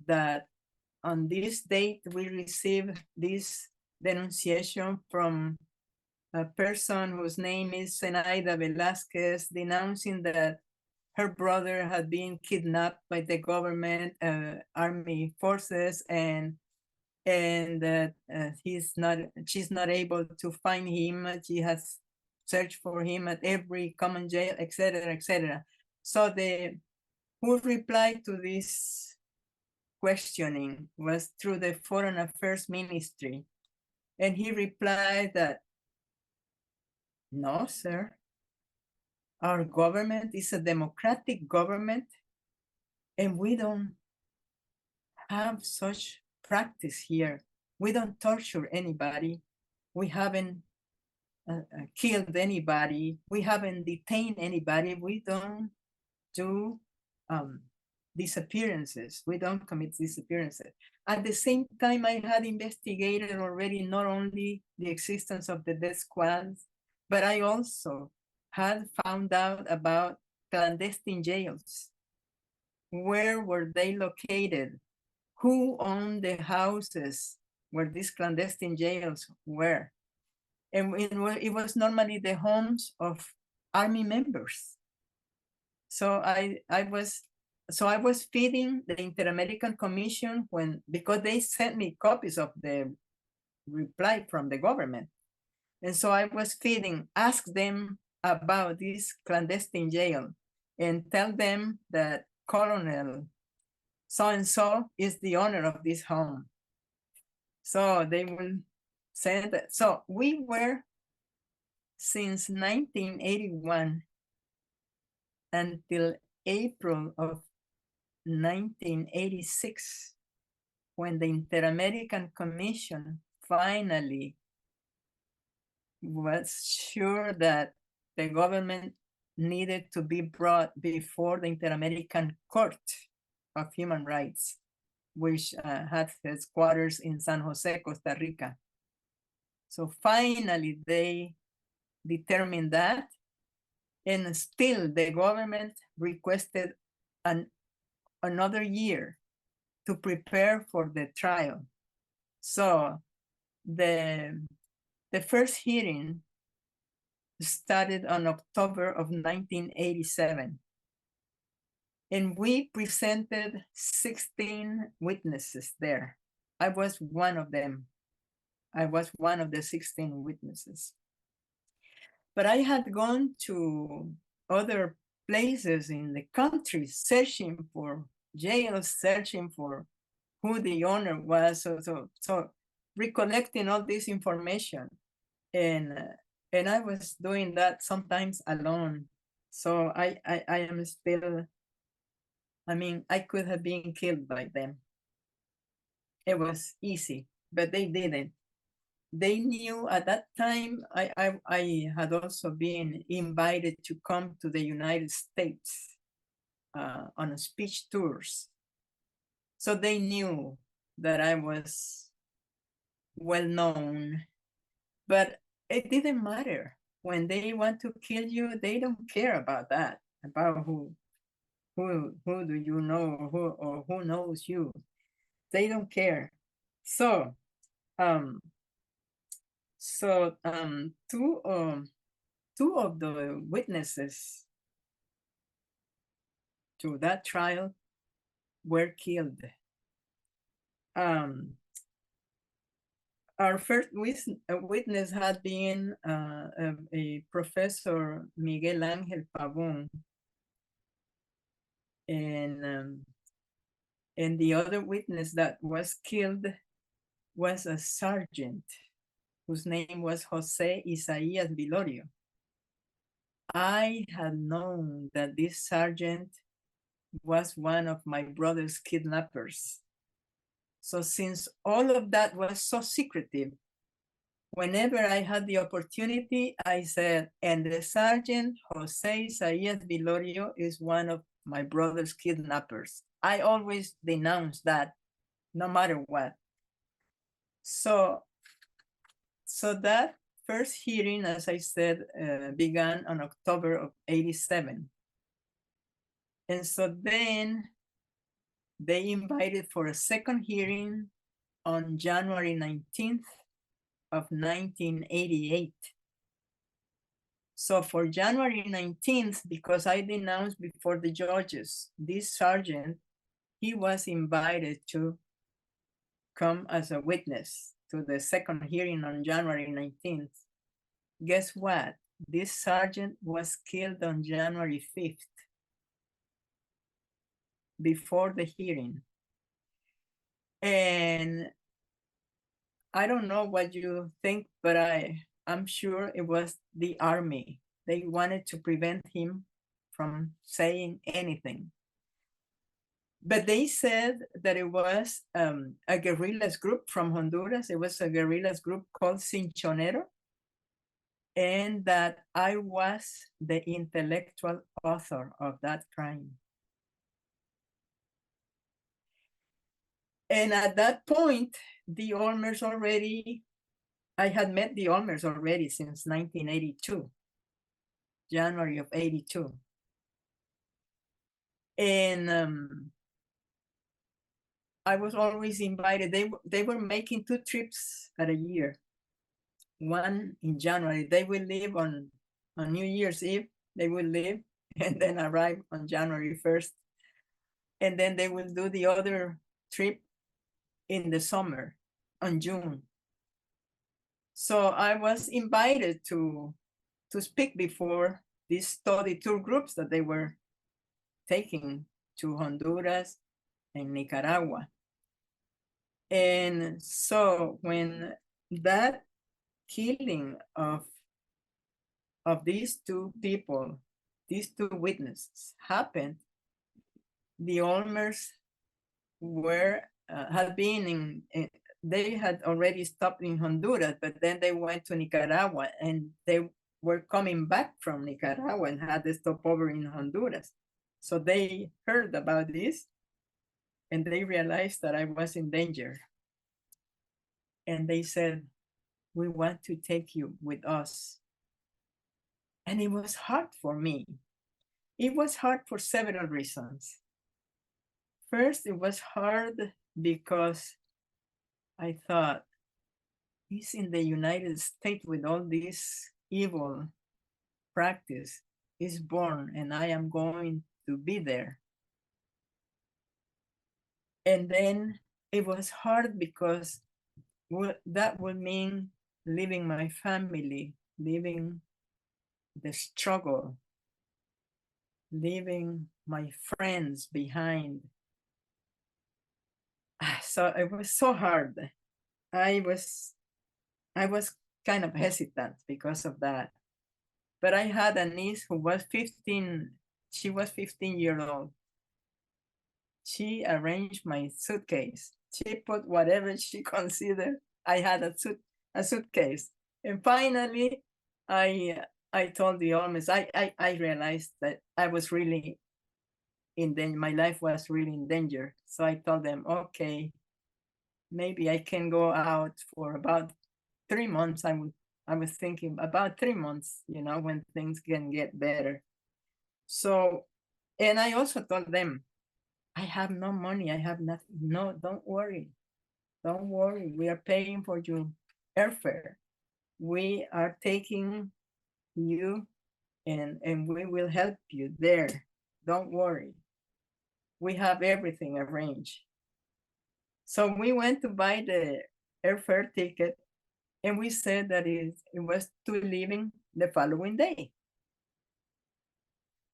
that on this date we received this denunciation from a person whose name is Zenaida Velásquez, denouncing that her brother had been kidnapped by the government army forces, and that she's not able to find him. She has searched for him at every common jail, etc., etc. So who replied to this questioning was through the Foreign Affairs Ministry, and he replied that, no, sir, our government is a democratic government, and we don't have such practice here. We don't torture anybody. We haven't killed anybody. We haven't detained anybody. We don't do disappearances. We don't commit disappearances. At the same time, I had investigated already not only the existence of the death squads, but I also had found out about clandestine jails. Where were they located? Who owned the houses where these clandestine jails were? And it was normally the homes of army members. So I was feeding the Inter-American Commission because they sent me copies of the reply from the government. And so I was ask them about this clandestine jail and tell them that Colonel so-and-so is the owner of this home. So they will send that. So we were, since 1981 until April of 1986, when the Inter-American Commission finally was sure that the government needed to be brought before the Inter-American Court of Human Rights, which had its quarters in San Jose, Costa Rica. So finally they determined that, and still the government requested another year to prepare for the trial. So the first hearing started on October of 1987. And we presented 16 witnesses there. I was one of them. I was one of the 16 witnesses. But I had gone to other places in the country searching for jails, searching for who the owner was. So recollecting all this information. And I was doing that sometimes alone. So I am still, I mean, I could have been killed by them. It was easy, but they didn't. They knew at that time, I had also been invited to come to the United States on speech tours. So they knew that I was well known, but it didn't matter when they want to kill you, they don't care about that, about who do you know, or who knows you. They don't care. So two of the witnesses to that trial were killed. Our first witness had been a Professor Miguel Ángel Pavón, and the other witness that was killed was a sergeant whose name was Jose Isaías Vilorio. I had known that this sergeant was one of my brother's kidnappers. So since all of that was so secretive, whenever I had the opportunity, I said, and the sergeant Jose Isaías Vilorio is one of my brother's kidnappers. I always denounce that, no matter what. So that first hearing, as I said, began on October of '87. And so then they invited for a second hearing on January 19th of 1988. So for January 19th, because I denounced before the judges, this sergeant, he was invited to come as a witness to the second hearing on January 19th. Guess what? This sergeant was killed on January 5th, before the hearing. And I don't know what you think, but I'm sure it was the army. They wanted to prevent him from saying anything. But they said that it was a guerrillas group from Honduras. It was a guerrillas group called Cinchonero, and that I was the intellectual author of that crime. And at that point, the Ulmers already, I had met the Ulmers already since 1982, January of '82. And I was always invited. They were making 2 trips at a year. One in January, they will leave on New Year's Eve, they will leave and then arrive on January 1st. And then they will do the other trip in the summer, on June. So I was invited to speak before these study tour groups that they were taking to Honduras and Nicaragua. And so when that killing of these 2 people, these 2 witnesses happened, the Ulmers were had been they had already stopped in Honduras, but then they went to Nicaragua, and they were coming back from Nicaragua and had to stop over in Honduras. So they heard about this, and they realized that I was in danger. And they said, we want to take you with us. And it was hard for me. It was hard for several reasons. First, it was hard because I thought, he's in the United States with all this evil practice. He's born, and I am going to be there. And then it was hard because that would mean leaving my family, leaving the struggle, leaving my friends behind. So it was so hard. I was kind of hesitant because of that. But I had a niece who was 15. She was 15 years old. She arranged my suitcase. She put whatever she considered. I had a suitcase. And finally, I told the Ulmers, I realized that I was really in danger. My life was really in danger. So I told them, okay, maybe I can go out for about 3 months. I was thinking about 3 months, you know, when things can get better. So, and I also told them, I have no money, I have nothing. No, don't worry. Don't worry, we are paying for your airfare. We are taking you and we will help you there. Don't worry. We have everything arranged. So we went to buy the airfare ticket and we said that it was to leaving the following day.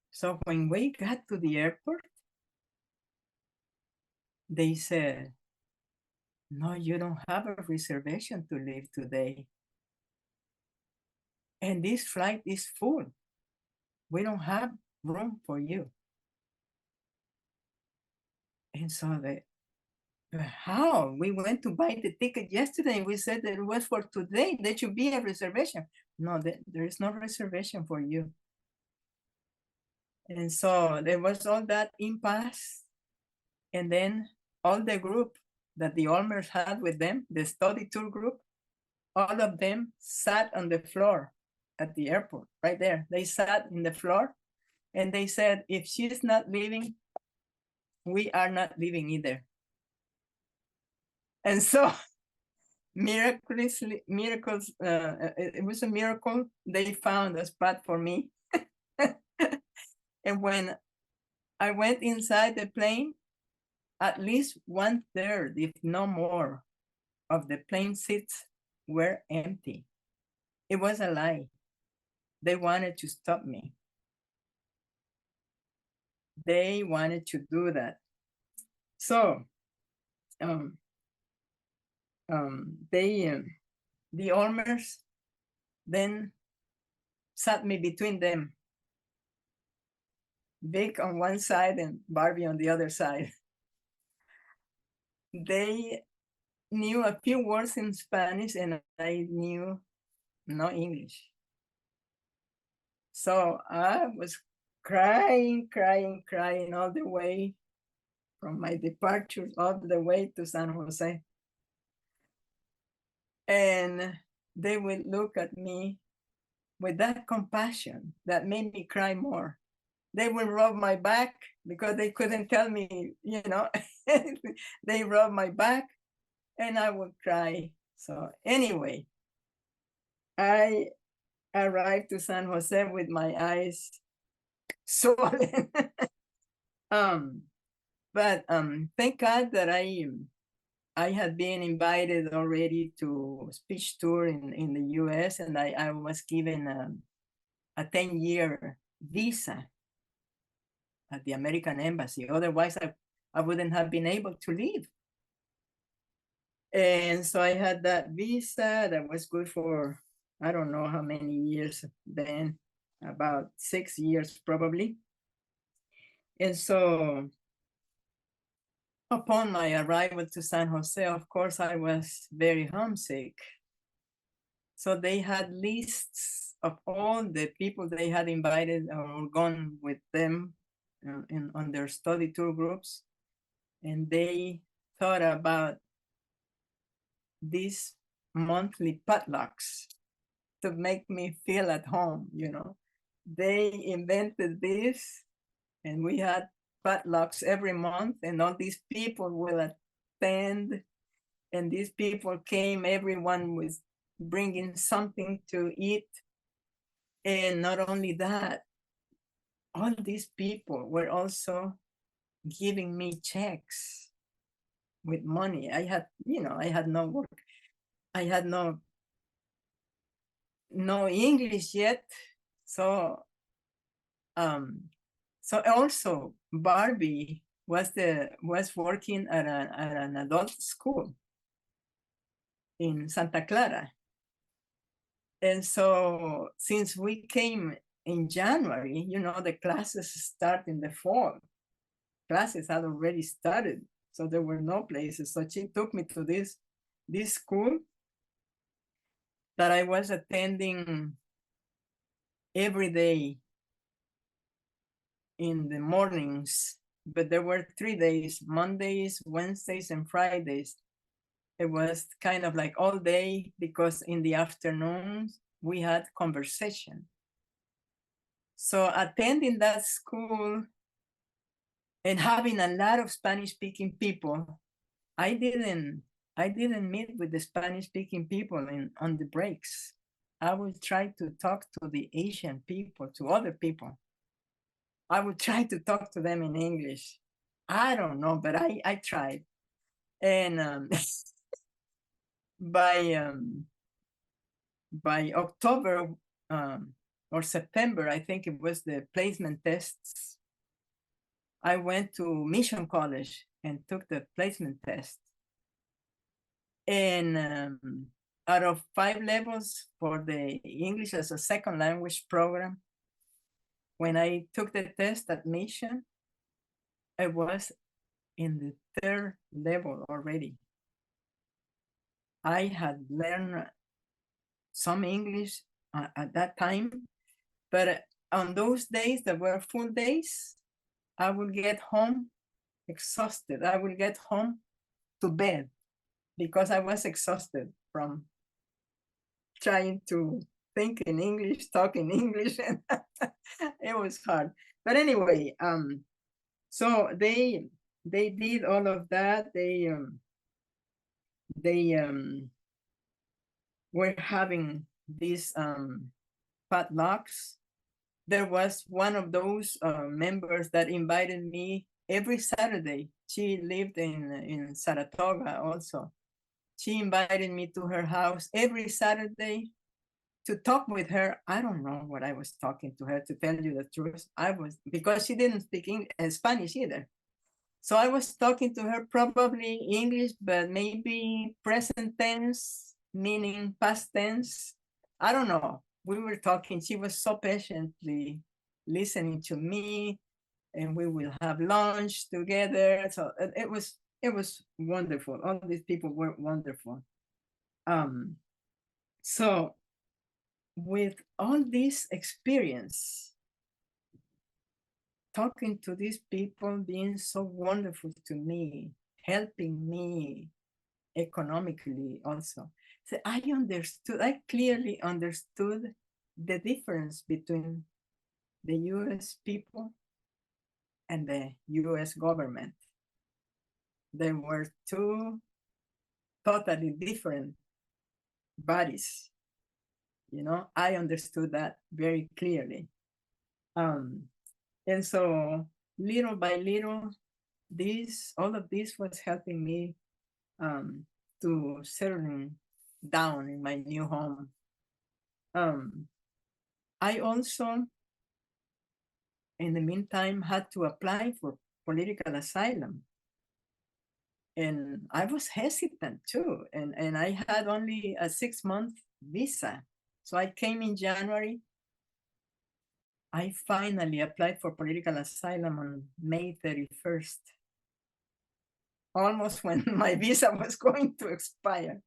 So when we got to the airport, they said, no, you don't have a reservation to leave today. And this flight is full. We don't have room for you. And so how? We went to buy the ticket yesterday and we said that it was for today. There should be a reservation. No, there is no reservation for you. And so there was all that impasse. And then all the group that the Ulmers had with them, the study tour group, all of them sat on the floor at the airport, right there. They sat in the floor and they said, if she's not leaving, we are not leaving either. And so miracles, it was a miracle. They found a spot for me. And when I went inside the plane, at least 1/3, if no more, of the plane seats were empty. It was a lie. They wanted to stop me. They wanted to do that. So the Ulmers then sat me between them, Vic on one side and Barby on the other side. They knew a few words in Spanish and I knew no English. So I was crying all the way from my departure all the way to San Jose. And they would look at me with that compassion that made me cry more. They would rub my back because they couldn't tell me, you know, they rub my back and I would cry. So anyway, I arrived to San Jose with my eyes swollen. But thank God that I had been invited already to speech tour in the US, and I was given a 10-year visa at the American Embassy. Otherwise, I wouldn't have been able to leave. And so I had that visa that was good for, I don't know how many years then, about 6 years probably. And so upon my arrival to San Jose, of course, I was very homesick. So they had lists of all the people they had invited or gone with them on their study tour groups. And they thought about these monthly potlucks to make me feel at home, you know. They invented this and we had potlucks every month and all these people will attend, and these people came, everyone was bringing something to eat. And not only that, all these people were also giving me checks with money. I had, you know, I had no work. I had no English yet. So so also Barbie was working at an adult school in Santa Clara. And so since we came in January, you know, the classes start in the fall. Classes had already started, so there were no places. So she took me to this school that I was attending every day in the mornings, but there were 3 days, Mondays, Wednesdays, and Fridays. It was kind of like all day, because in the afternoons we had conversation. So attending that school and having a lot of Spanish speaking people, I didn't meet with the Spanish speaking people on the breaks. I would try to talk to the Asian people, to other people. I would try to talk to them in English. I don't know, but I tried. And by October or September, I think it was the placement tests, I went to Mission College and took the placement test. And out of 5 levels for the English as a second language program, when I took the test at Mission, I was in the 3rd level already. I had learned some English at that time, but on those days that were full days, I would get home exhausted. I would get home to bed because I was exhausted from trying to think in English, talk in English, and it was hard. But anyway, so they did all of that. They were having these potlucks. There was one of those members that invited me every Saturday. She lived in Saratoga also. She invited me to her house every Saturday to talk with her. I don't know what I was talking to her, to tell you the truth. Because she didn't speak Spanish either. So I was talking to her probably English, but maybe present tense, meaning past tense. I don't know. We were talking. She was so patiently listening to me, and we will have lunch together. So it was wonderful. All these people were wonderful. So with all this experience, talking to these people, being so wonderful to me, helping me economically also. So I clearly understood the difference between the US people and the US government. They were 2 totally different bodies. You know, I understood that very clearly. And so little by little, all of this was helping me to settle down in my new home. I also, in the meantime, had to apply for political asylum. And I was hesitant too. And I had only a 6-month visa. So I came in January. I finally applied for political asylum on May 31st, almost when my visa was going to expire.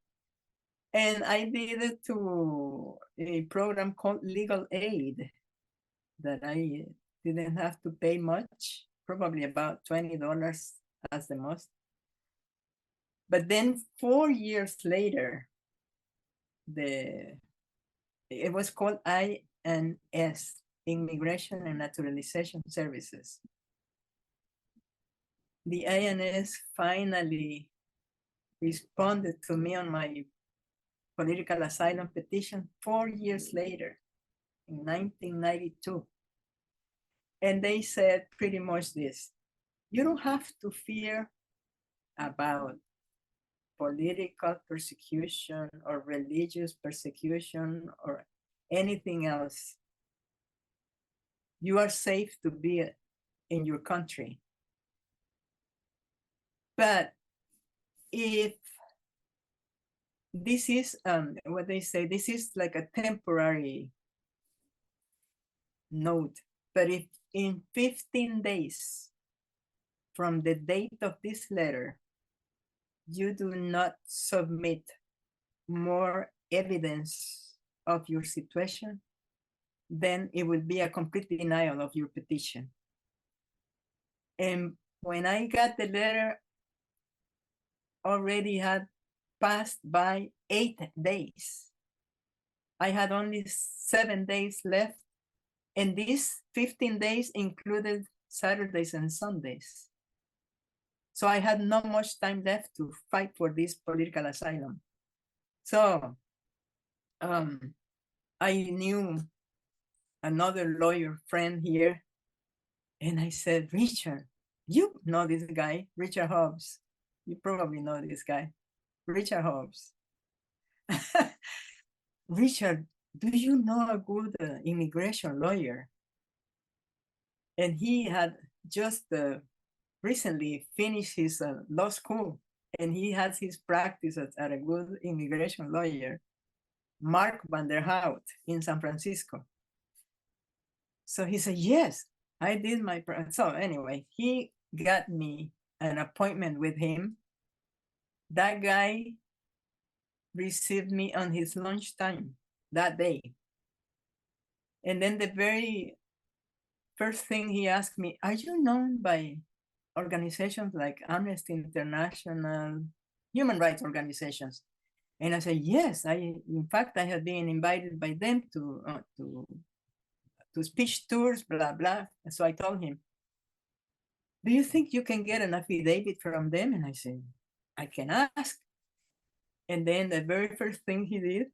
And I did it to a program called Legal Aid that I didn't have to pay much, probably about $20 as the most. But then 4 years later, it was called INS, Immigration and Naturalization Services. The INS finally responded to me on my political asylum petition 4 years later, in 1992. And they said pretty much this: you don't have to fear about political persecution or religious persecution or anything else. You are safe to be in your country. But if this is what they say, this is like a temporary note, but if in 15 days from the date of this letter, you do not submit more evidence of your situation, then it will be a complete denial of your petition. And when I got the letter, already had passed by 8 days. I had only 7 days left, and these 15 days included Saturdays and Sundays. So I had not much time left to fight for this political asylum. So I knew another lawyer friend here, and I said, Richard, you know this guy, Richard Hobbs. You probably know this guy, Richard Hobbs. Richard, do you know a good immigration lawyer? And he had just recently finished his law school, and he has his practice as a good immigration lawyer, Mark van der Hout in San Francisco. So he said, yes, I did my, so anyway, he got me an appointment with him. That guy received me on his lunchtime that day. And then the very first thing he asked me, are you known by organizations like Amnesty International, human rights organizations? And I said, yes, in fact, I had been invited by them to speech tours, blah, blah. And so I told him, do you think you can get an affidavit from them? And I said, I can ask. And then the very first thing he did,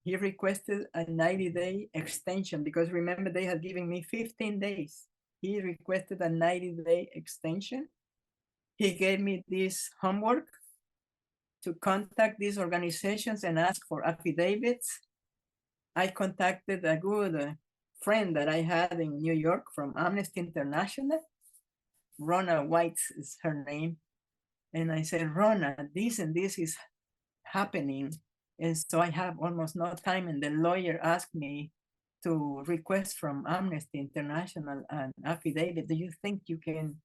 he requested a 90-day extension, because remember, they had given me 15 days. He requested a 90-day extension. He gave me this homework to contact these organizations and ask for affidavits. I contacted a good friend that I had in New York from Amnesty International. Rona White is her name. And I said, Rona, this and this is happening. And so I have almost no time. And the lawyer asked me to request from Amnesty International an affidavit. Do you think you can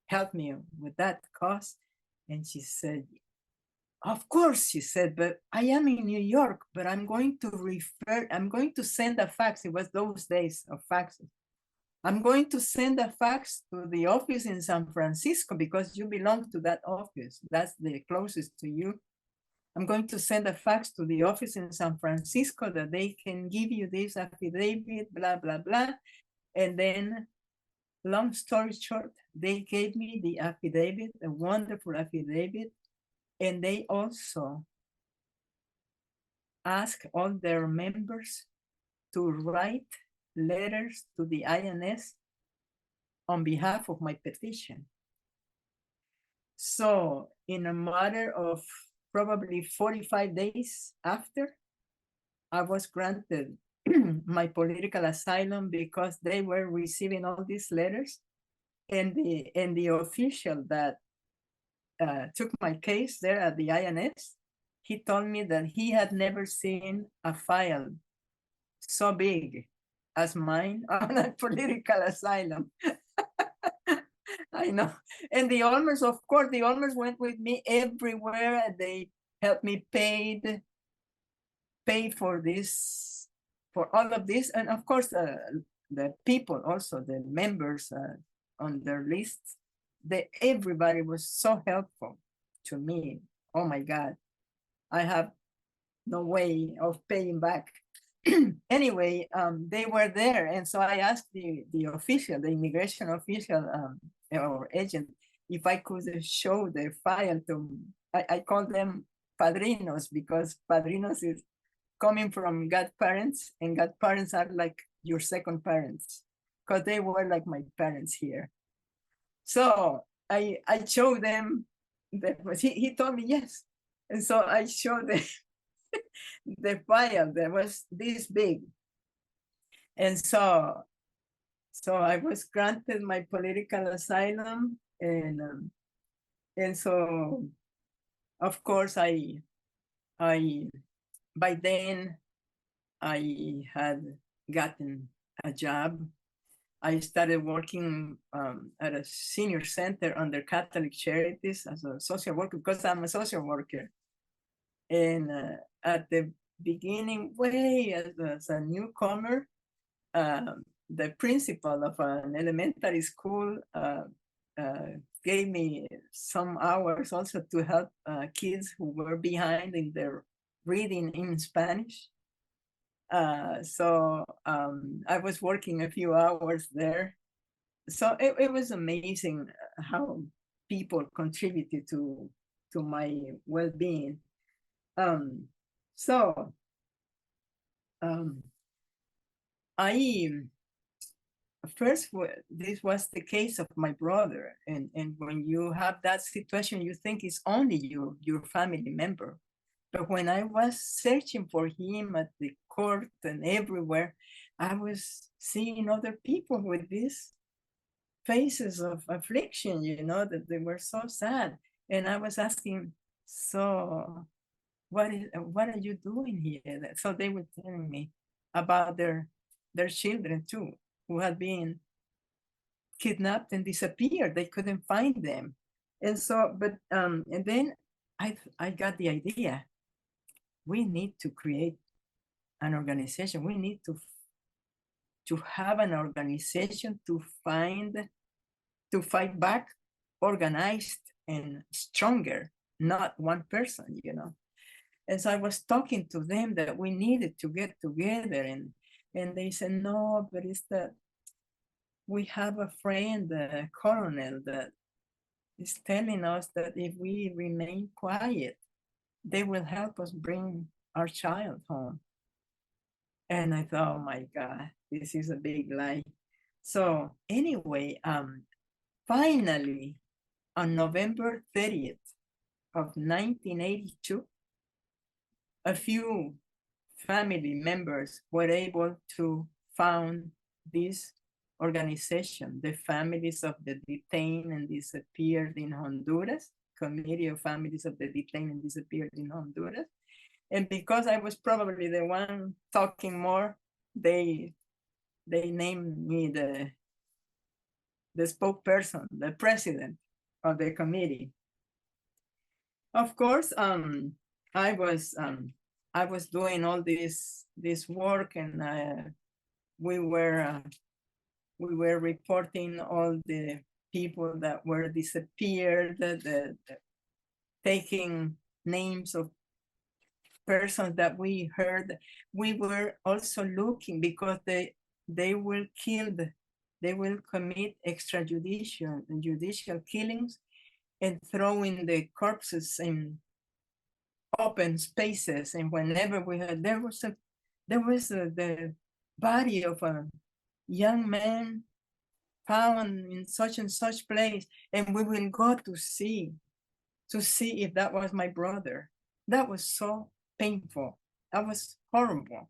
help me with that cause? And she said, of course, she said, but I am in New York, but I'm going to send a fax. It was those days of faxes. I'm going to send a fax to the office in San Francisco because you belong to that office. That's the closest to you. I'm going to send a fax to the office in San Francisco that they can give you this affidavit, blah, blah, blah. And then, long story short, they gave me the affidavit, a wonderful affidavit. And they also ask all their members to write letters to the INS on behalf of my petition. So in a matter of probably 45 days after, I was granted my political asylum because they were receiving all these letters. And the official that took my case there at the INS, he told me that he had never seen a file so big as mine on a political asylum. I know. And the Ulmers, of course, the Ulmers went with me everywhere. They helped me pay for this, for all of this. And of course, the people also, the members on their lists, everybody was so helpful to me. Oh my God, I have no way of paying back. Anyway, they were there. And so I asked the official, the immigration official or agent, if I could show the file to, I call them padrinos, because padrinos is coming from godparents, and godparents are like your second parents, because they were like my parents here. So I showed them, he told me yes. And so I showed them the file that was this big. And so I was granted my political asylum. And so, of course, by then I had gotten a job. I started working at a senior center under Catholic Charities as a social worker, because I'm a social worker. And at the beginning, way as a newcomer, the principal of an elementary school gave me some hours also to help kids who were behind in their reading in Spanish. So I was working a few hours there. So it was amazing how people contributed to my well-being. So I first, this was the case of my brother, and when you have that situation, you think it's only your family member. But when I was searching for him at the court and everywhere, I was seeing other people with these faces of affliction, you know, that they were so sad. And I was asking, so what are you doing here? So they were telling me about their children too, who had been kidnapped and disappeared. They couldn't find them. And so, but and then I got the idea. We need to create an organization. We need to have an organization to fight back, organized and stronger, not one person, you know. And so I was talking to them that we needed to get together, and they said, no, but it's that we have a friend, a colonel, that is telling us that if we remain quiet, they will help us bring our child home. And I thought, oh my God, this is a big lie. So anyway, finally, on November 30th of 1982, a few family members were able to found this organization, the Families of the Detained and Disappeared in Honduras, Committee of Families of the Detained and Disappeared in Honduras. And because I was probably the one talking more, they named me the spokesperson, the president of the committee. Of course, I was doing all this work, and we were reporting all the people that were disappeared, taking names of persons that we heard. We were also looking because they will commit judicial killings and throwing the corpses in open spaces. And whenever we had, there was the body of a young man found in such and such place, and we will go to see if that was my brother. That was so painful. That was horrible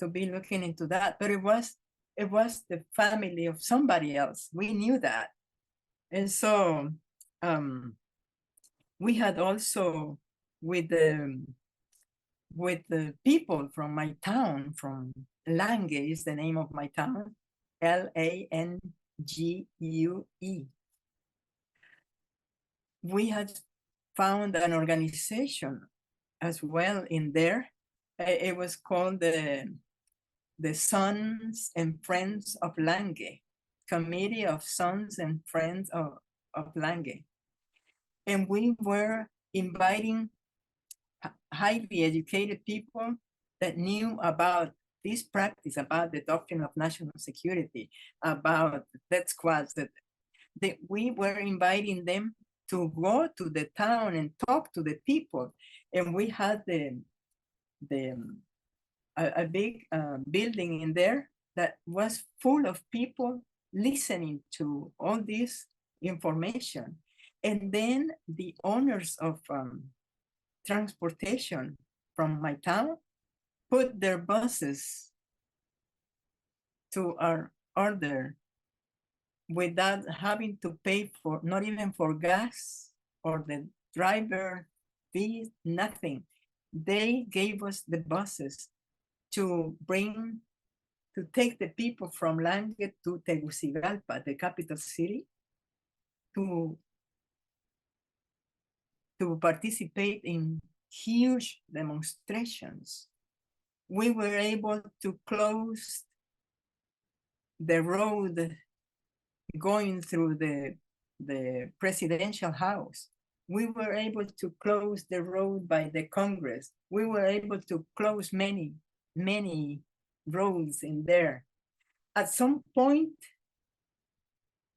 to be looking into that, but it was the family of somebody else. We knew that. And so we had also with the people from my town, from Lange is the name of my town, Langue. We had found an organization as well in there. It was called the Sons and Friends of Lange, Committee of Sons and Friends of Lange. And we were inviting highly educated people that knew about this practice, about the doctrine of national security, about death squads, that we were inviting them to go to the town and talk to the people. And we had a big building in there that was full of people listening to all this information. And then the owners of transportation from my town put their buses to our order without having to pay for, not even for gas or the driver fee, nothing. They gave us the buses to take the people from Lange to Tegucigalpa, the capital city, to participate in huge demonstrations. We were able to close the road going through the the presidential house. We were able to close the road by the Congress. We were able to close many, many roads in there. At some point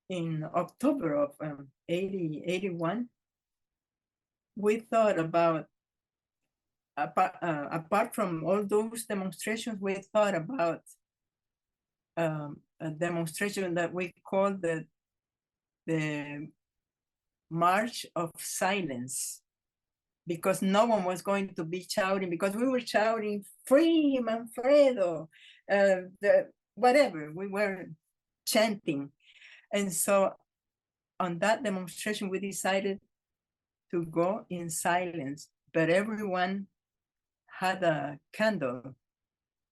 in October of 81, we thought about, apart from all those demonstrations, we thought about a demonstration that we called the March of Silence, because no one was going to be shouting, because we were shouting, free Manfredo, whatever, we were chanting. And so on that demonstration, we decided to go in silence, but everyone had a candle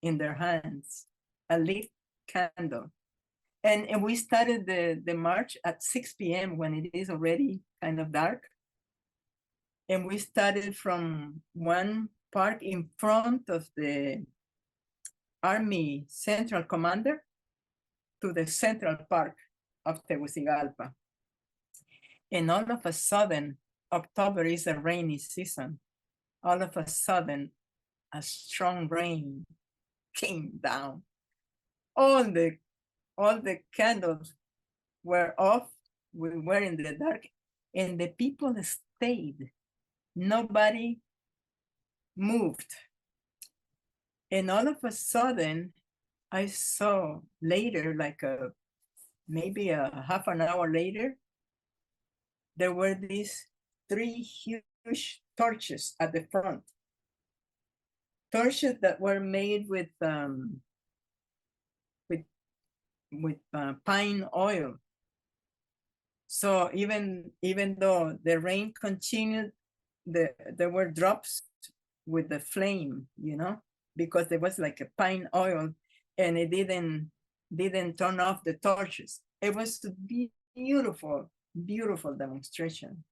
in their hands, a lit candle. And we started the march at 6 p.m. when it is already kind of dark. And we started from one park in front of the Army Central Commander to the Central Park of Tegucigalpa. And all of a sudden, October is a rainy season. All of a sudden, a strong rain came down. All the candles were off. We were in the dark, and the people stayed. Nobody moved. And all of a sudden, I saw later, like maybe a half an hour later, there were these 3 huge torches at the front. Torches that were made with pine oil. So even though the rain continued, there were drops with the flame, you know, because there was like a pine oil, and it didn't turn off the torches. It was a beautiful, beautiful demonstration,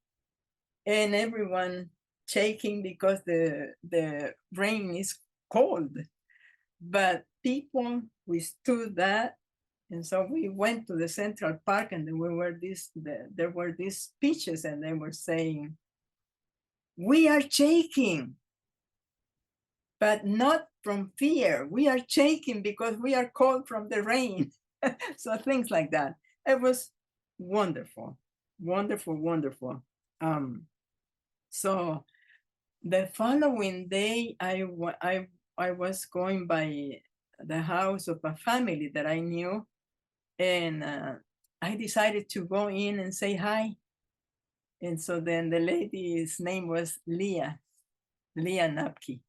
and everyone shaking because the rain is cold, but people withstood that. And so we went to the Central Park, and there were these speeches, and they were saying, we are shaking, but not from fear. We are shaking because we are cold from the rain. So things like that. It was wonderful, wonderful, wonderful. So the following day, I was going by the house of a family that I knew, and I decided to go in and say hi. And so then the lady's name was Leah Napke.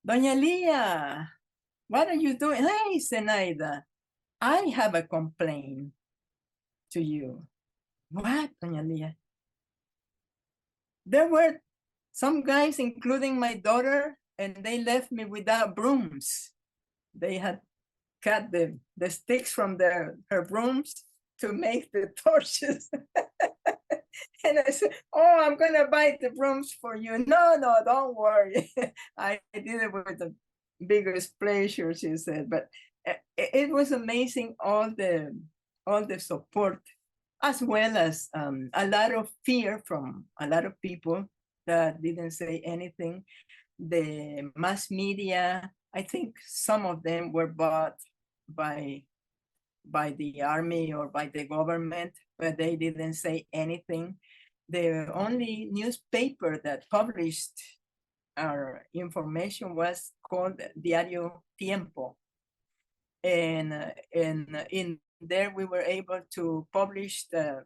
Doña Leah, what are you doing? Hey, Zenaida, I have a complaint to you. What, Doña Leah? There were some guys, including my daughter, and they left me without brooms. They had cut the sticks from her brooms to make the torches. And I said, oh, I'm going to buy the brooms for you. No, don't worry. I did it with the biggest pleasure, she said. But it was amazing, all the support, as well as a lot of fear from a lot of people that didn't say anything. The mass media, I think some of them were bought by the army or by the government, but they didn't say anything. The only newspaper that published our information was called Diario Tiempo. And in there we were able to publish the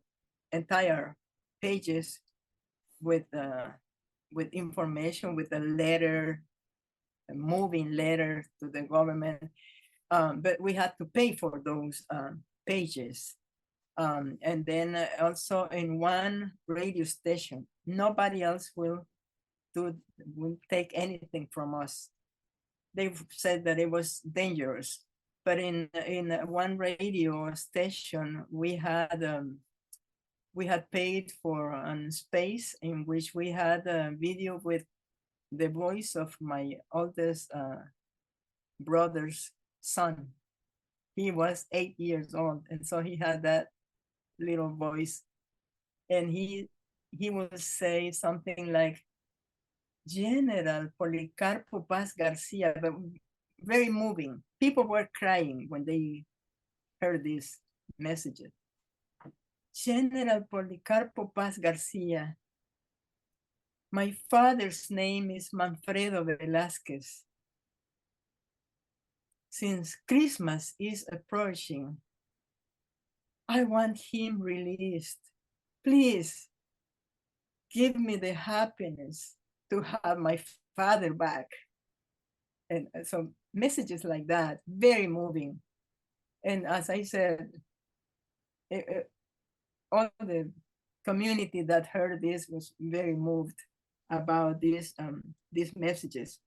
entire pages with information, with a letter, a moving letter to the government. But we had to pay for those pages. And then also in one radio station, nobody else will take anything from us. They said that it was dangerous. But in one radio station, we had paid for a space in which we had a video with the voice of my oldest brother's son. He was 8 years old, and so he had that little voice and he would say something like, General Policarpo Paz Garcia, but very moving. People were crying when they heard these messages. General Policarpo Paz Garcia, my father's name is Manfredo Velásquez. Since Christmas is approaching, I want him released. Please give me the happiness to have my father back. And so messages like that, very moving. And as I said, all the community that heard this was very moved about these messages.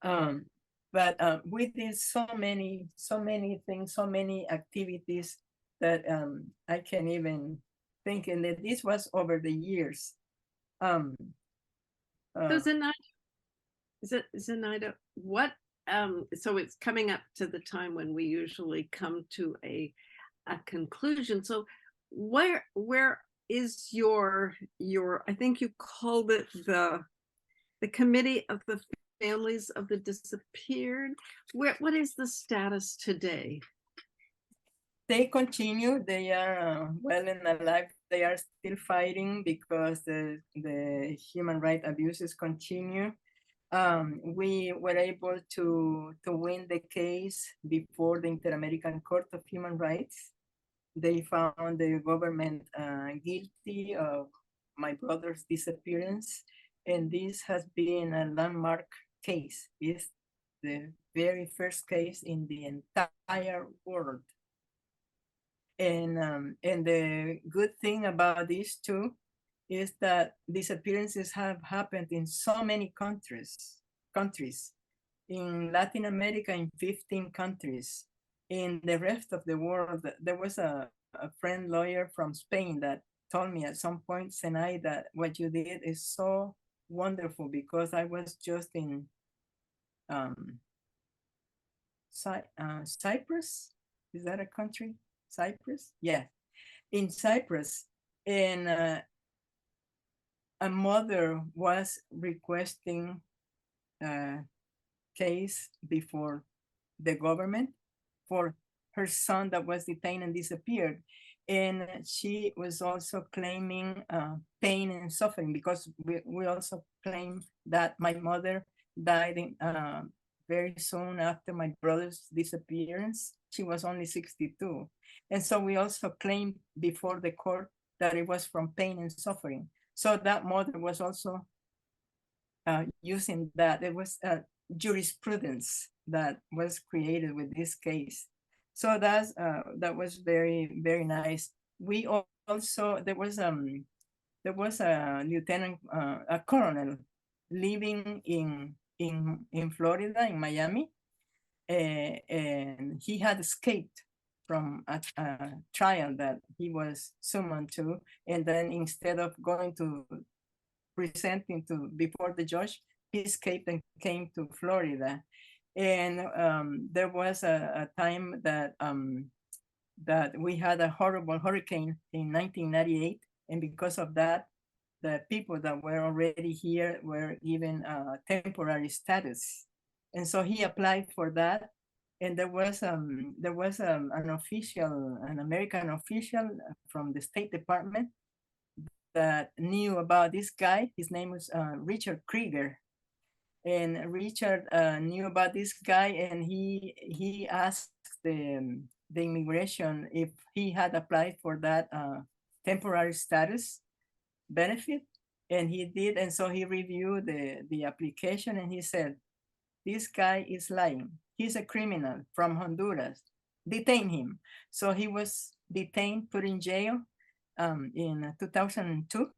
But we did so many things, so many activities that I can't even think. And that this was over the years. So Zenaida, what so it's coming up to the time when we usually come to a conclusion. So where is your I think you called it the committee of the families of the disappeared. What is the status today? They continue. They are well and alive. They are still fighting because the human rights abuses continue. We were able to win the case before the Inter-American Court of Human Rights. They found the government guilty of my brother's disappearance, and this has been a landmark case. It's the very first case in the entire world. And the good thing about this too is that disappearances have happened in so many countries. In Latin America, in 15 countries. In the rest of the world, there was a friend lawyer from Spain that told me at some point, Zenaida, that what you did is so wonderful, because I was just in Cyprus. Is that a country? Cyprus? Yeah, in Cyprus. And a mother was requesting a case before the government for her son that was detained and disappeared. And she was also claiming pain and suffering, because we also claim that my mother died in, very soon after my brother's disappearance. She was only 62. And so we also claimed before the court that it was from pain and suffering. So that mother was also using that. It was jurisprudence that was created with this case. So that's that was very, very nice. We also, there was a lieutenant, a colonel living in Florida, in Miami, and he had escaped from a trial that he was summoned to, and then instead of going to presenting to before the judge, he escaped and came to Florida. And there was a time that that we had a horrible hurricane in 1998, and because of that, the people that were already here were given temporary status, and so he applied for that. And there was an official, an American official from the State Department that knew about this guy. His name was Richard Krieger. And Richard knew about this guy, and he asked the immigration if he had applied for that temporary status benefit, and he did. And so he reviewed the application, and he said, this guy is lying. He's a criminal from Honduras. Detain him. So he was detained, put in jail in 2002.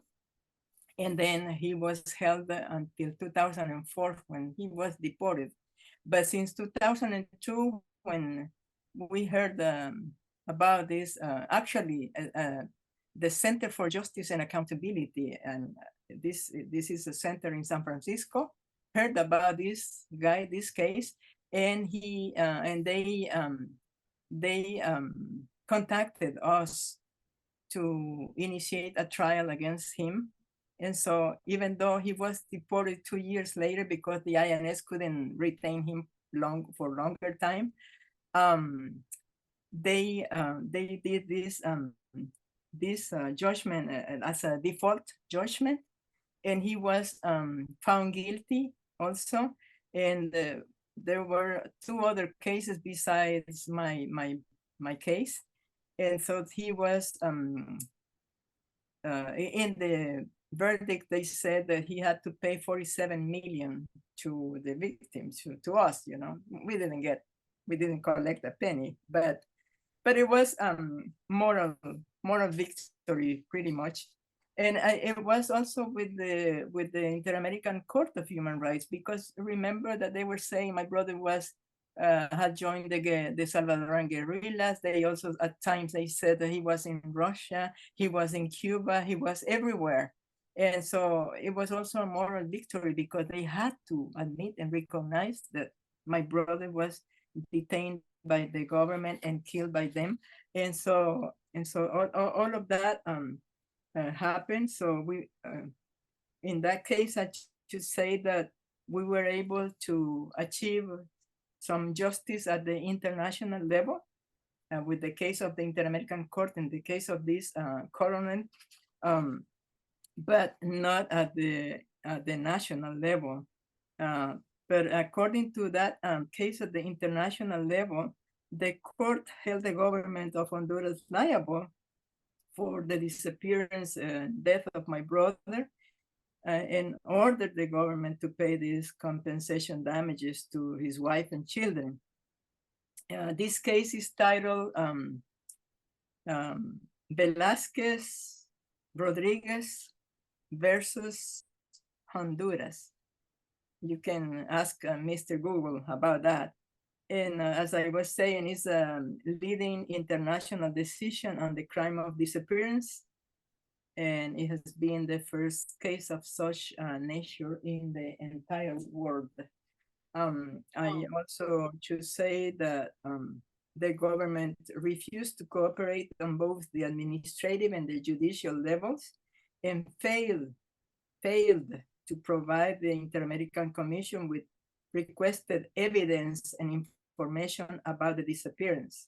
And then he was held until 2004 when he was deported. But since 2002, when we heard about this, actually, the Center for Justice and Accountability, and this is a center in San Francisco, heard about this guy, this case, and he and they contacted us to initiate a trial against him. And so even though he was deported 2 years later because the INS couldn't retain him for longer time, they did this judgment as a default judgment, and he was found guilty also. And there were 2 other cases besides my case, and so he was in the verdict. They said that he had to pay 47 million to the victims, to us. You know, we didn't collect a penny, but it was moral victory pretty much. And it was also with the Inter-American Court of Human Rights, because remember that they were saying my brother was had joined the Salvadoran guerrillas. They also at times they said that he was in Russia, he was in Cuba, he was everywhere. And so it was also a moral victory because they had to admit and recognize that my brother was detained by the government and killed by them. And so all of that happened. So we in that case, I should say that we were able to achieve some justice at the international level with the case of the Inter-American Court and the case of this colonel, but not at the national level. But according to that case at the international level, the court held the government of Honduras liable for the disappearance and death of my brother, and ordered the government to pay these compensation damages to his wife and children. This case is titled Velásquez Rodriguez versus Honduras. You can ask Mr. Google about that. And as I was saying, it's a leading international decision on the crime of disappearance. And it has been the first case of such nature in the entire world. I also should say that the government refused to cooperate on both the administrative and the judicial levels, and failed to provide the Inter-American Commission with requested evidence and information about the disappearance.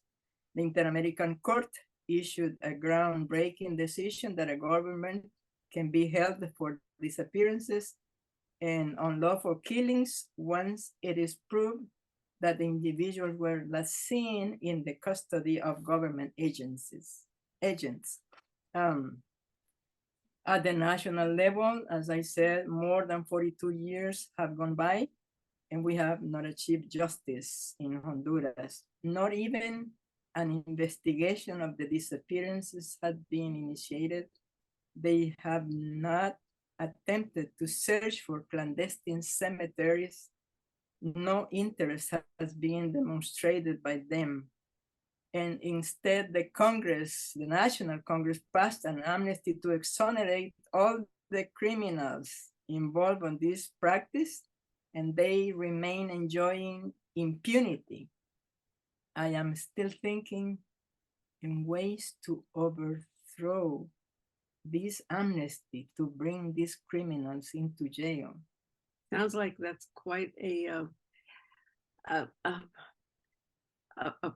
The Inter-American Court issued a groundbreaking decision that a government can be held for disappearances and unlawful killings once it is proved that the individuals were last seen in the custody of government agents. At the national level, as I said, more than 42 years have gone by, and we have not achieved justice in Honduras. Not even an investigation of the disappearances had been initiated. They have not attempted to search for clandestine cemeteries. No interest has been demonstrated by them. And instead, the National Congress passed an amnesty to exonerate all the criminals involved in this practice, and they remain enjoying impunity. I am still thinking in ways to overthrow this amnesty to bring these criminals into jail. Sounds like that's quite a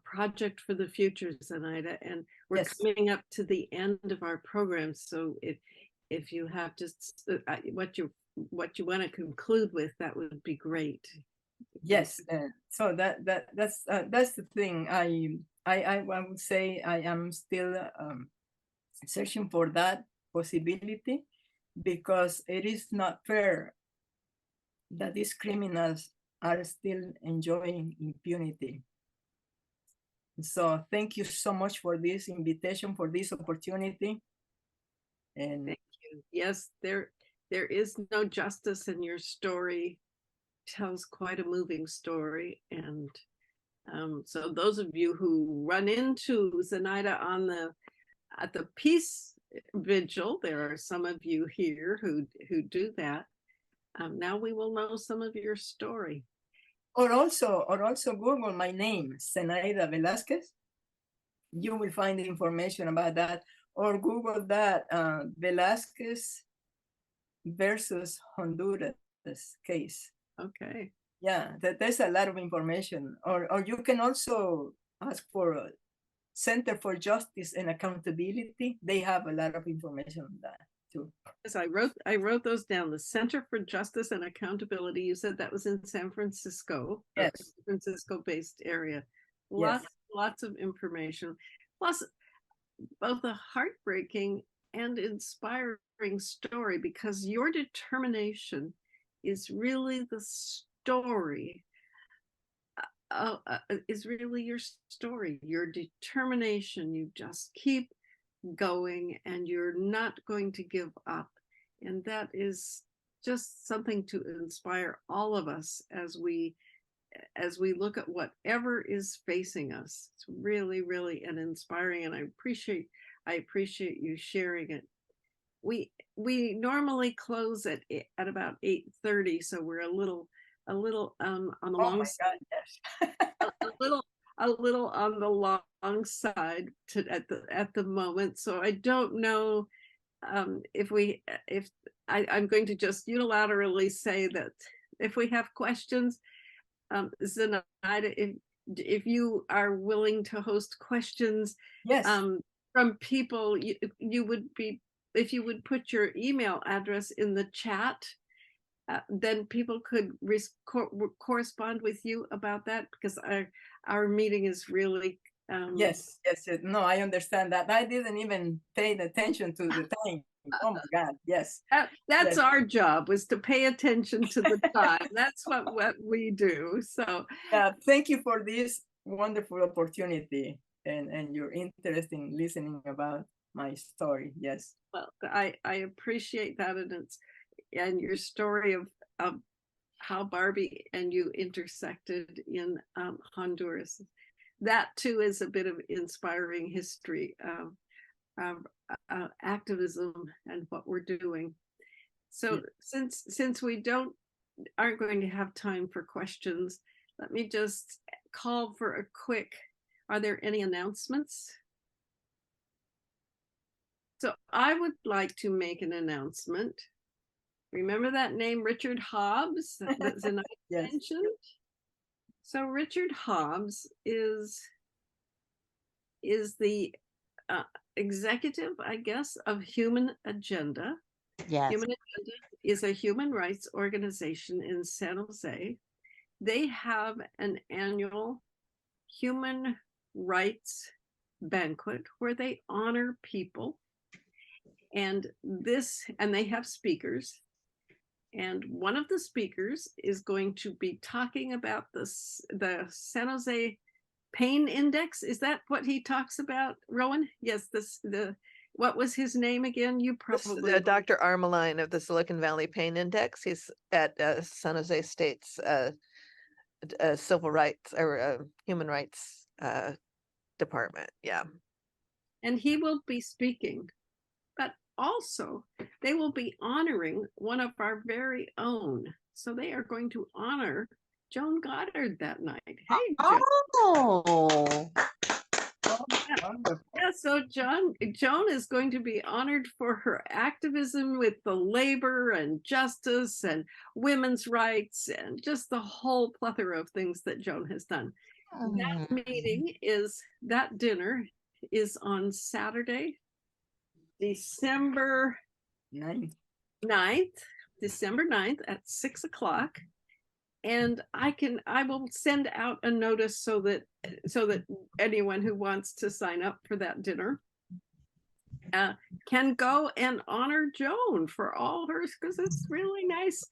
project for the future, Zenaida. And we're Yes. coming up to the end of our program. So if you have just what you want to conclude with, that would be great. Yes. So that's the thing. I would say I am still searching for that possibility, because it is not fair that these criminals are still enjoying impunity. So thank you so much for this invitation, for this opportunity. And thank you. Yes, there is no justice, and your story tells quite a moving story. And so those of you who run into Zenaida at the peace vigil, there are some of you here who do that. Now we will know some of your story. Or also Google my name, Zenaida Velásquez. You will find the information about that. or Google that, Velásquez versus Honduras case. Okay. Yeah, there's a lot of information. Or you can also ask for a Center for Justice and Accountability. They have a lot of information on that too. Yes, I wrote those down. The Center for Justice and Accountability. You said that was in San Francisco, Yes. San Francisco-based area. Yes. Lots of information. Plus, both a heartbreaking and inspiring story, because your determination is really the story. Is really your story, your determination. You just keep going and you're not going to give up. And that is just something to inspire all of us as we look at whatever is facing us. It's really, really an inspiring, and I appreciate you sharing it. We normally close at about 8:30, so we're a little on the long side. Yes. a little on the long side at the moment. So I don't know if I'm going to just unilaterally say that if we have questions, Zenaida, if you are willing to host questions, Yes. From people, you would be, if you would put your email address in the chat, then people could correspond with you about that, because our meeting is really Yes. No, I understand that. I didn't even pay attention to the time. Oh my God. Yes. That's Yes. our job, was to pay attention to the time. That's what we do. So thank you for this wonderful opportunity and your interest in listening about my story. Yes. Well, I appreciate that, and your story of how Barbie and you intersected in Honduras. That too is a bit of inspiring history of activism and what we're doing. So since we aren't going to have time for questions, let me just call for a quick, are there any announcements? So I would like to make an announcement. Remember that name, Richard Hobbs, that Zenaida Yes. mentioned? So Richard Hobbs is the executive, I guess, of Human Agenda. Yes. Human Agenda is a human rights organization in San Jose. They have an annual human rights banquet where they honor people, and they have speakers. And one of the speakers is going to be talking about the San Jose Pain Index. Is that what he talks about, Rowan? Yes, what was his name again? You probably Dr. Armeline of the Silicon Valley Pain Index. He's at San Jose State's civil rights or human rights department. Yeah. And he will be speaking, but also they will be honoring one of our very own. So they are going to honor Joan Goddard that night. Hey, Joan. Oh. Yeah, so Joan is going to be honored for her activism with the labor and justice and women's rights and just the whole plethora of things that Joan has done. That dinner is on Saturday, December 9th, December 9th at 6 o'clock. And I will send out a notice so that anyone who wants to sign up for that dinner can go and honor Joan for all hers, because it's really nice,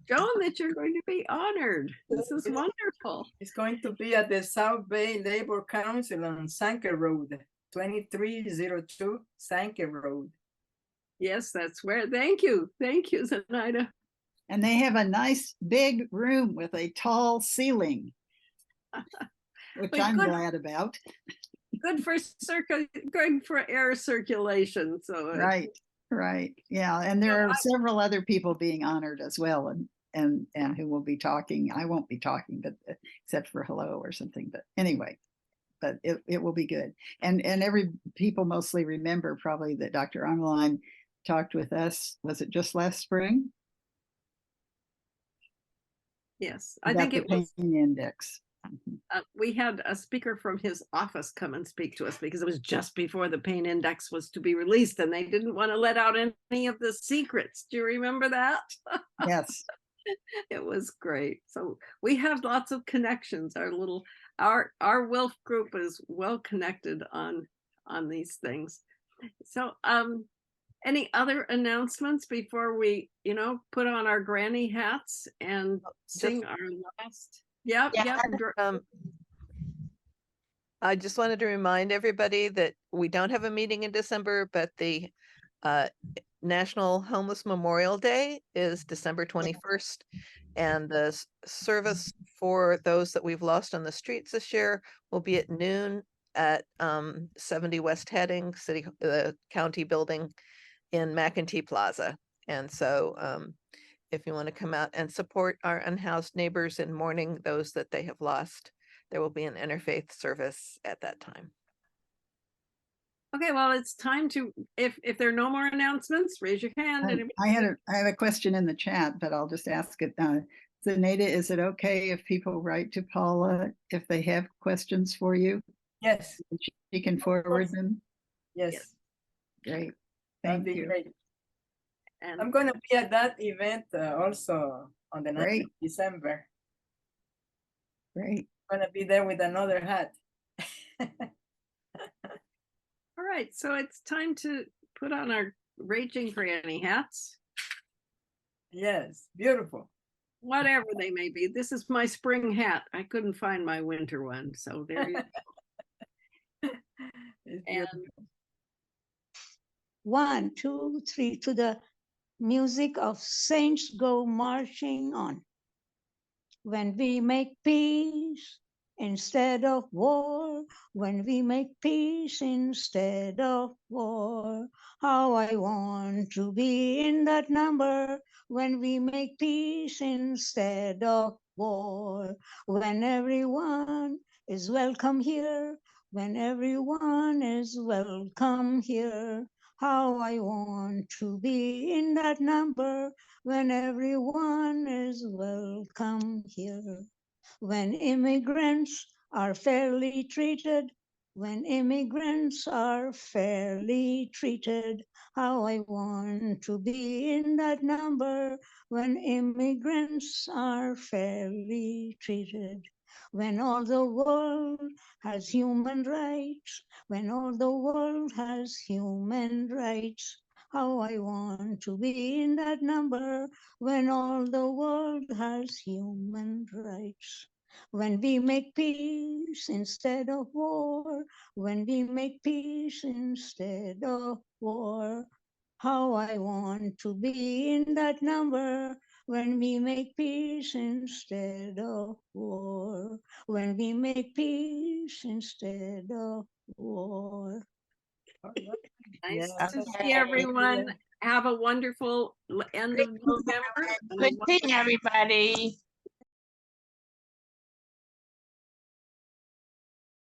Joan, that you're going to be honored. This is wonderful. It's going to be at the South Bay Labor Council on Sanke Road, 2302 Sanke Road. Yes, that's where. Thank you, Zenaida. And they have a nice big room with a tall ceiling, which I'm glad about. Good for air circulation. So right, yeah. And there are several other people being honored as well, and who will be talking. I won't be talking, but except for hello or something. But anyway, but it will be good. And people mostly remember probably that Dr. Online talked with us. Was it just last spring? Yes, I About think the it was. pain index. We had a speaker from his office come and speak to us because it was just before the pain index was to be released and they didn't want to let out any of the secrets. Do you remember that? Yes. It was great. So we have lots of connections. Our WILF group is well connected on these things. So any other announcements before we, put on our granny hats and sing our last? Yep. I just wanted to remind everybody that we don't have a meeting in December, but the National Homeless Memorial Day is December 21st. And the service for those that we've lost on the streets this year will be at noon at 70 West Heading, the county building in McEntee Plaza. And so if you want to come out and support our unhoused neighbors in mourning those that they have lost, there will be an interfaith service at that time. Okay, well, it's time to, if there are no more announcements, raise your hand. I have a question in the chat, but I'll just ask it. Zenaida, is it okay if people write to Paula if they have questions for you? Yes. She can forward them? Yes. Great. That'd Thank be you. great. And I'm going to be at that event also on the 9th of December. Great. I'm going to be there with another hat. all right, so it's time to put on our Raging Granny hats. Yes, beautiful. Whatever they may be. This is my spring hat. I couldn't find my winter one, so there you go. And 1, 2, 3, to the music of Saints Go Marching On. When we make peace instead of war, when we make peace instead of war, how I want to be in that number. When we make peace instead of war, when everyone is welcome here, when everyone is welcome here, how I want to be in that number. When everyone is welcome here. When immigrants are fairly treated, when immigrants are fairly treated, how I want to be in that number. When immigrants are fairly treated. When all the world has human rights, when all the world has human rights, how I want to be in that number. When all the world has human rights. When we make peace instead of war, when we make peace instead of war, how I want to be in that number. When we make peace instead of war, when we make peace instead of war. nice Yeah. to see everyone. Have a wonderful end of November. Good seeing everybody.